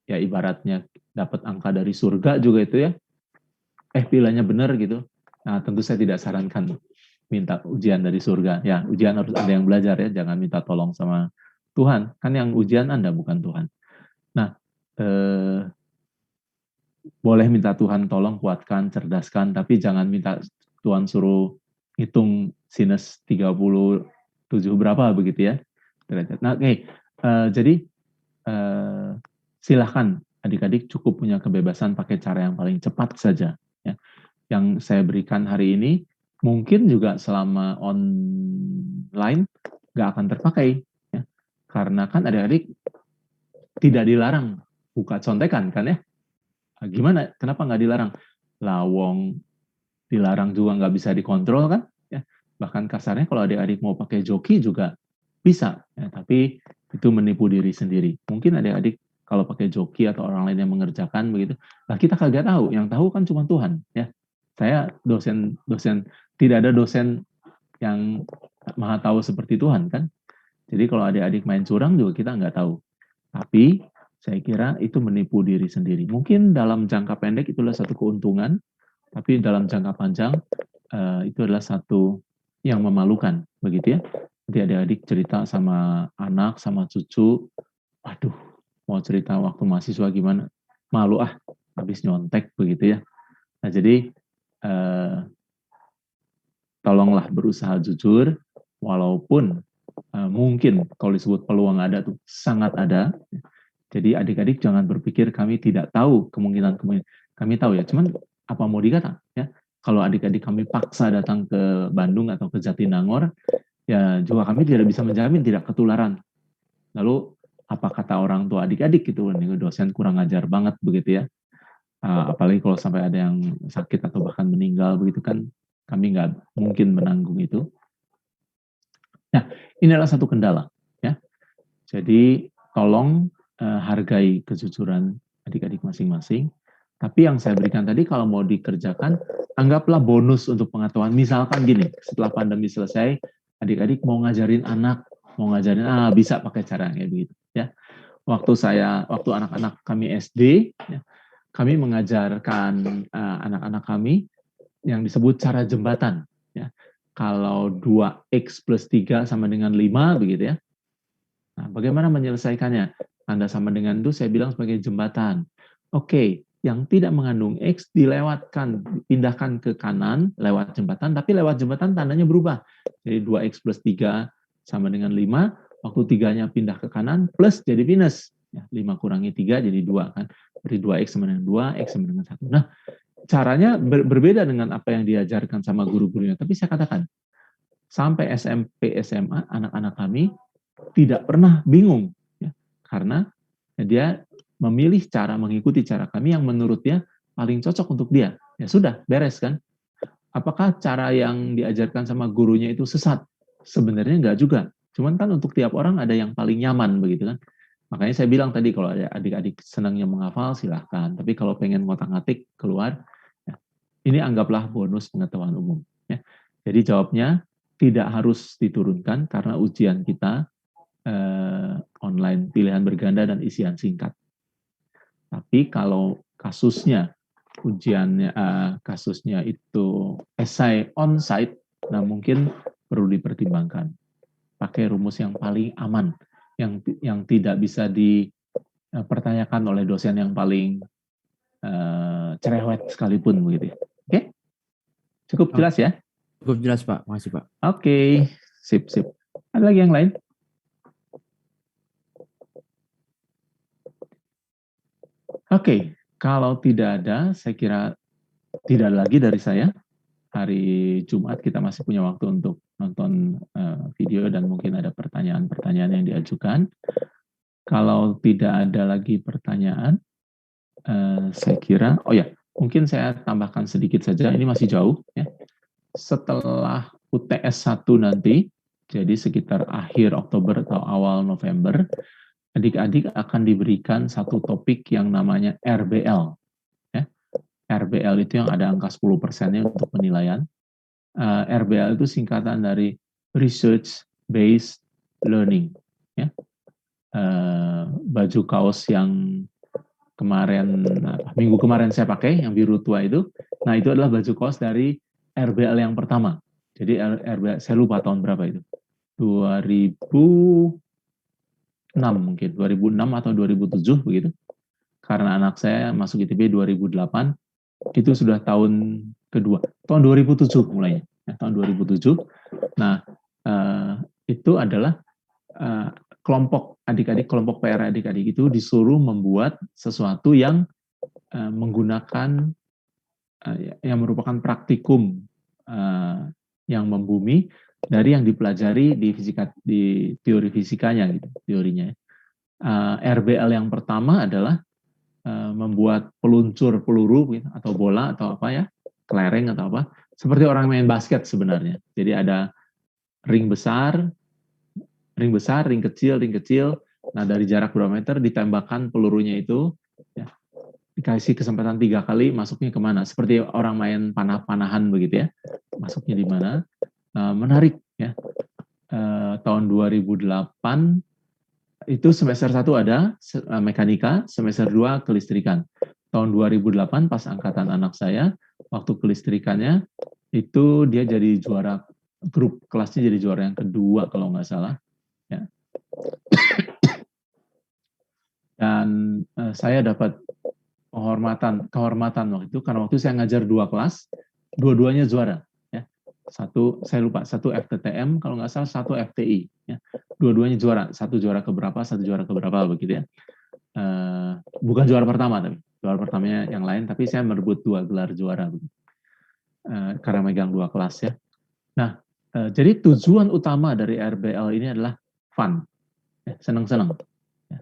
ya ibaratnya dapat angka dari surga juga itu ya, pilihannya benar gitu. Nah, tentu saya tidak sarankan minta ujian dari surga. Ya, ujian harus ada yang belajar ya, jangan minta tolong sama Tuhan. Kan yang ujian Anda bukan Tuhan. Nah, boleh minta Tuhan tolong kuatkan, cerdaskan, tapi jangan minta Tuhan suruh hitung sinus 37 berapa begitu ya. Nah, jadi silahkan adik-adik cukup punya kebebasan pakai cara yang paling cepat saja. Ya. Yang saya berikan hari ini mungkin juga selama online nggak akan terpakai. Ya. Karena kan adik-adik tidak dilarang buka contekan kan ya. Nah, gimana? Kenapa nggak dilarang? Lawong dilarang juga nggak bisa dikontrol kan? Ya. Bahkan kasarnya kalau adik-adik mau pakai joki juga bisa. Ya. Tapi itu menipu diri sendiri. Mungkin adik-adik kalau pakai joki atau orang lain yang mengerjakan begitu, lah kita kagak tahu. Yang tahu kan cuma Tuhan. Ya. Saya dosen, tidak ada dosen yang maha tahu seperti Tuhan kan. Jadi kalau adik-adik main curang juga kita nggak tahu. Tapi saya kira itu menipu diri sendiri. Mungkin dalam jangka pendek itulah satu keuntungan, tapi dalam jangka panjang itu adalah satu yang memalukan, begitu ya. Nanti adik-adik cerita sama anak, sama cucu, waduh, mau cerita waktu mahasiswa gimana, malu habis nyontek begitu ya. Nah jadi tolonglah berusaha jujur, walaupun mungkin kalau disebut peluang ada tuh sangat ada. Jadi adik-adik jangan berpikir kami tidak tahu kemungkinan kami tahu ya. Cuman apa mau dikata ya? Kalau adik-adik kami paksa datang ke Bandung atau ke Jatinangor, ya juga kami tidak bisa menjamin tidak ketularan. Lalu apa kata orang tua adik-adik gitu, nih dosen kurang ajar banget begitu ya. Apalagi kalau sampai ada yang sakit atau bahkan meninggal begitu kan, kami nggak mungkin menanggung itu. Nah, ini adalah satu kendala ya. Jadi tolong hargai kejujuran adik-adik masing-masing. Tapi yang saya berikan tadi kalau mau dikerjakan, anggaplah bonus untuk pengetahuan. Misalkan gini, setelah pandemi selesai, adik-adik mau ngajarin anak, bisa pakai cara kayak begitu ya. Waktu anak-anak kami SD, ya, kami mengajarkan anak-anak kami yang disebut cara jembatan. Ya. Kalau 2x plus 3 sama dengan 5, begitu ya. Nah, bagaimana menyelesaikannya? Tanda sama dengan itu saya bilang sebagai jembatan. Oke, yang tidak mengandung X dilewatkan, dipindahkan ke kanan lewat jembatan, tapi lewat jembatan tandanya berubah. Jadi 2X plus 3 sama dengan 5, waktu 3-nya pindah ke kanan, plus jadi minus. Ya, 5 kurangi 3 jadi 2 kan. Berarti 2X sama dengan 2, X sama dengan 1. Nah, caranya berbeda dengan apa yang diajarkan sama guru-gurunya. Tapi saya katakan, sampai SMP, SMA, anak-anak kami tidak pernah bingung. Ya, karena dia memilih cara, mengikuti cara kami yang menurut dia paling cocok untuk dia. Ya sudah, beres kan. Apakah cara yang diajarkan sama gurunya itu sesat? Sebenarnya enggak juga. Cuman kan untuk tiap orang ada yang paling nyaman begitu kan. Makanya saya bilang tadi kalau ada adik-adik senangnya menghafal silahkan. Tapi kalau pengen ngotak-ngatik keluar, ya, ini anggaplah bonus pengetahuan umum. Ya. Jadi jawabnya tidak harus diturunkan karena ujian kita online pilihan berganda dan isian singkat. Tapi kalau kasusnya ujiannya kasusnya itu esai on-site, nah mungkin perlu dipertimbangkan. Pakai rumus yang paling aman, yang tidak bisa dipertanyakan oleh dosen yang paling cerewet sekalipun begitu. Oke? Cukup jelas ya? Cukup jelas Pak, makasih Pak. Oke, sip. Ada lagi yang lain? Oke, kalau tidak ada, saya kira tidak lagi dari saya. Hari Jumat kita masih punya waktu untuk nonton video dan mungkin ada pertanyaan-pertanyaan yang diajukan. Kalau tidak ada lagi pertanyaan, saya kira, mungkin saya tambahkan sedikit saja, ini masih jauh. Ya. Setelah UTS 1 nanti, jadi sekitar akhir Oktober atau awal November, adik-adik akan diberikan satu topik yang namanya RBL. Ya. RBL itu yang ada angka 10%-nya untuk penilaian. RBL itu singkatan dari Research Based Learning. Ya. Baju kaos yang minggu kemarin saya pakai, yang biru tua itu, nah itu adalah baju kaos dari RBL yang pertama. Jadi RBL, saya lupa tahun berapa itu. 2006 mungkin, 2006 atau 2007 begitu. Karena anak saya masuk ITB 2008, itu sudah tahun kedua. Tahun 2007 mulainya. Ya, tahun 2007. Nah, itu adalah kelompok adik-adik, kelompok PR adik-adik itu disuruh membuat sesuatu yang menggunakan yang merupakan praktikum yang membumi dari yang dipelajari di fisika, di teori fisikanya gitu, teorinya. RBL yang pertama adalah membuat peluncur peluru gitu, atau bola atau apa ya, kelereng atau apa, seperti orang main basket sebenarnya. Jadi ada ring besar, ring kecil. Nah dari jarak berapa meter ditembakkan pelurunya itu, ya, dikasih kesempatan 3 kali masuknya kemana? Seperti orang main panah-panahan begitu ya, masuknya di mana? Menarik ya. Tahun 2008 itu semester 1 ada mekanika, semester 2 kelistrikan. Tahun 2008 pas angkatan anak saya, waktu kelistrikannya itu dia jadi juara grup kelasnya, jadi juara yang kedua kalau nggak salah. Ya. Dan saya dapat kehormatan waktu itu karena waktu saya ngajar 2 kelas, dua-duanya juara. Ya. Satu saya lupa, satu FTTM kalau nggak salah, satu FTI. Ya. Dua-duanya juara, satu juara keberapa, satu juara keberapa begitu ya. Bukan juara pertama tapi juara pertamanya yang lain, tapi saya merebut 2 gelar juara begitu. Karena megang 2 kelas ya. Nah, Jadi tujuan utama dari RBL ini adalah fun, ya, senang-senang. Ya.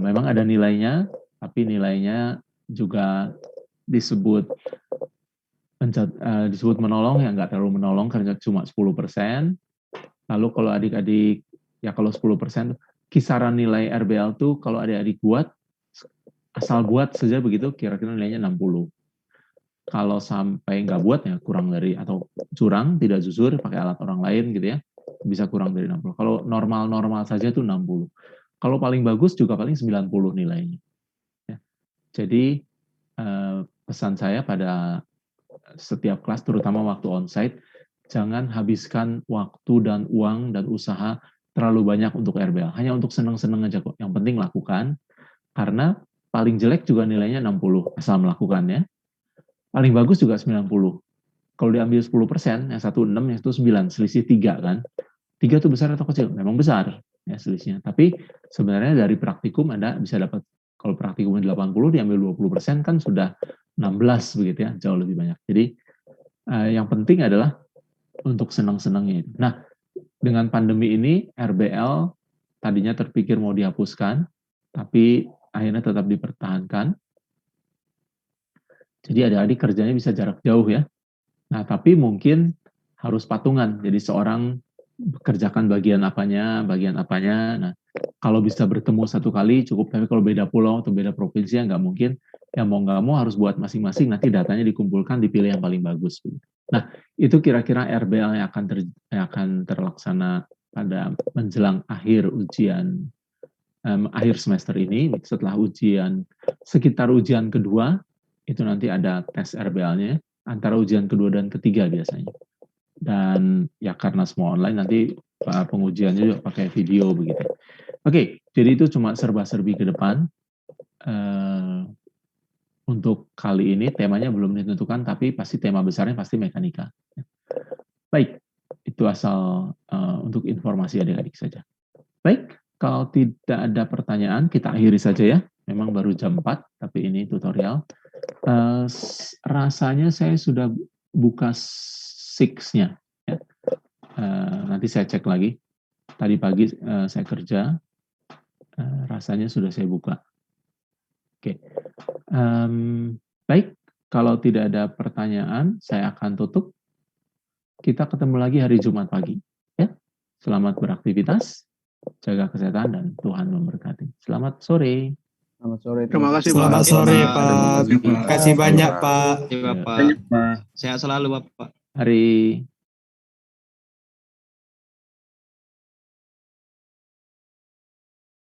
Memang ada nilainya, tapi nilainya juga disebut menolong, yang nggak terlalu menolong karena cuma 10%. Lalu kalau adik-adik, ya kalau 10%, kisaran nilai RBL tuh kalau adik-adik buat, asal buat saja begitu, kira-kira nilainya 60. Kalau sampai nggak buat ya kurang dari, atau curang, tidak jujur, pakai alat orang lain gitu ya, bisa kurang dari 60. Kalau normal-normal saja itu 60. Kalau paling bagus juga paling 90 nilainya. Ya. Jadi pesan saya pada setiap kelas, terutama waktu onsite, jangan habiskan waktu dan uang dan usaha terlalu banyak untuk RBL. Hanya untuk seneng-seneng aja kok. Yang penting lakukan, karena paling jelek juga nilainya 60, asal melakukannya. Paling bagus juga 90. Kalau diambil 10%, yang 1 6, yang 1 9, selisih 3 kan. 3 itu besar atau kecil? Memang besar ya selisihnya. Tapi sebenarnya dari praktikum Anda bisa dapat, kalau praktikumnya 80 diambil 20% kan sudah 16 begitu ya, jauh lebih banyak. Jadi yang penting adalah untuk senang-senangnya itu. Nah, dengan pandemi ini RBL tadinya terpikir mau dihapuskan, tapi akhirnya tetap dipertahankan. Jadi adik-adik kerjanya bisa jarak jauh ya. Nah, tapi mungkin harus patungan. Jadi seorang kerjakan bagian apanya. Nah, kalau bisa bertemu satu kali cukup, tapi kalau beda pulau atau beda provinsi ya nggak mungkin. Ya mau nggak mau harus buat masing-masing, nanti datanya dikumpulkan, dipilih yang paling bagus. Nah, itu kira-kira RBL yang akan terlaksana pada menjelang akhir ujian, akhir semester ini. Setelah ujian, sekitar ujian kedua, itu nanti ada tes RBL-nya, antara ujian kedua dan ketiga biasanya. Dan ya karena semua online, nanti pengujiannya juga pakai video begitu. Oke, jadi itu cuma serba-serbi ke depan. Untuk kali ini temanya belum ditentukan, tapi pasti tema besarnya pasti mekanika. Baik, itu asal untuk informasi adik-adik saja. Baik, kalau tidak ada pertanyaan, kita akhiri saja ya. Memang baru jam 4, tapi ini tutorial. Rasanya saya sudah buka 6-nya. Ya. Nanti saya cek lagi. Tadi pagi saya kerja, rasanya sudah saya buka. Oke. Baik, kalau tidak ada pertanyaan, saya akan tutup. Kita ketemu lagi hari Jumat pagi. Ya. Selamat beraktivitas, jaga kesehatan, dan Tuhan memberkati. Selamat sore. Selamat sore. Terima kasih, Pak. Selamat sore, Pak. Terima Terima kasih banyak, Pak. Terima kasih, Bapak. Sehat selalu, Bapak. Hari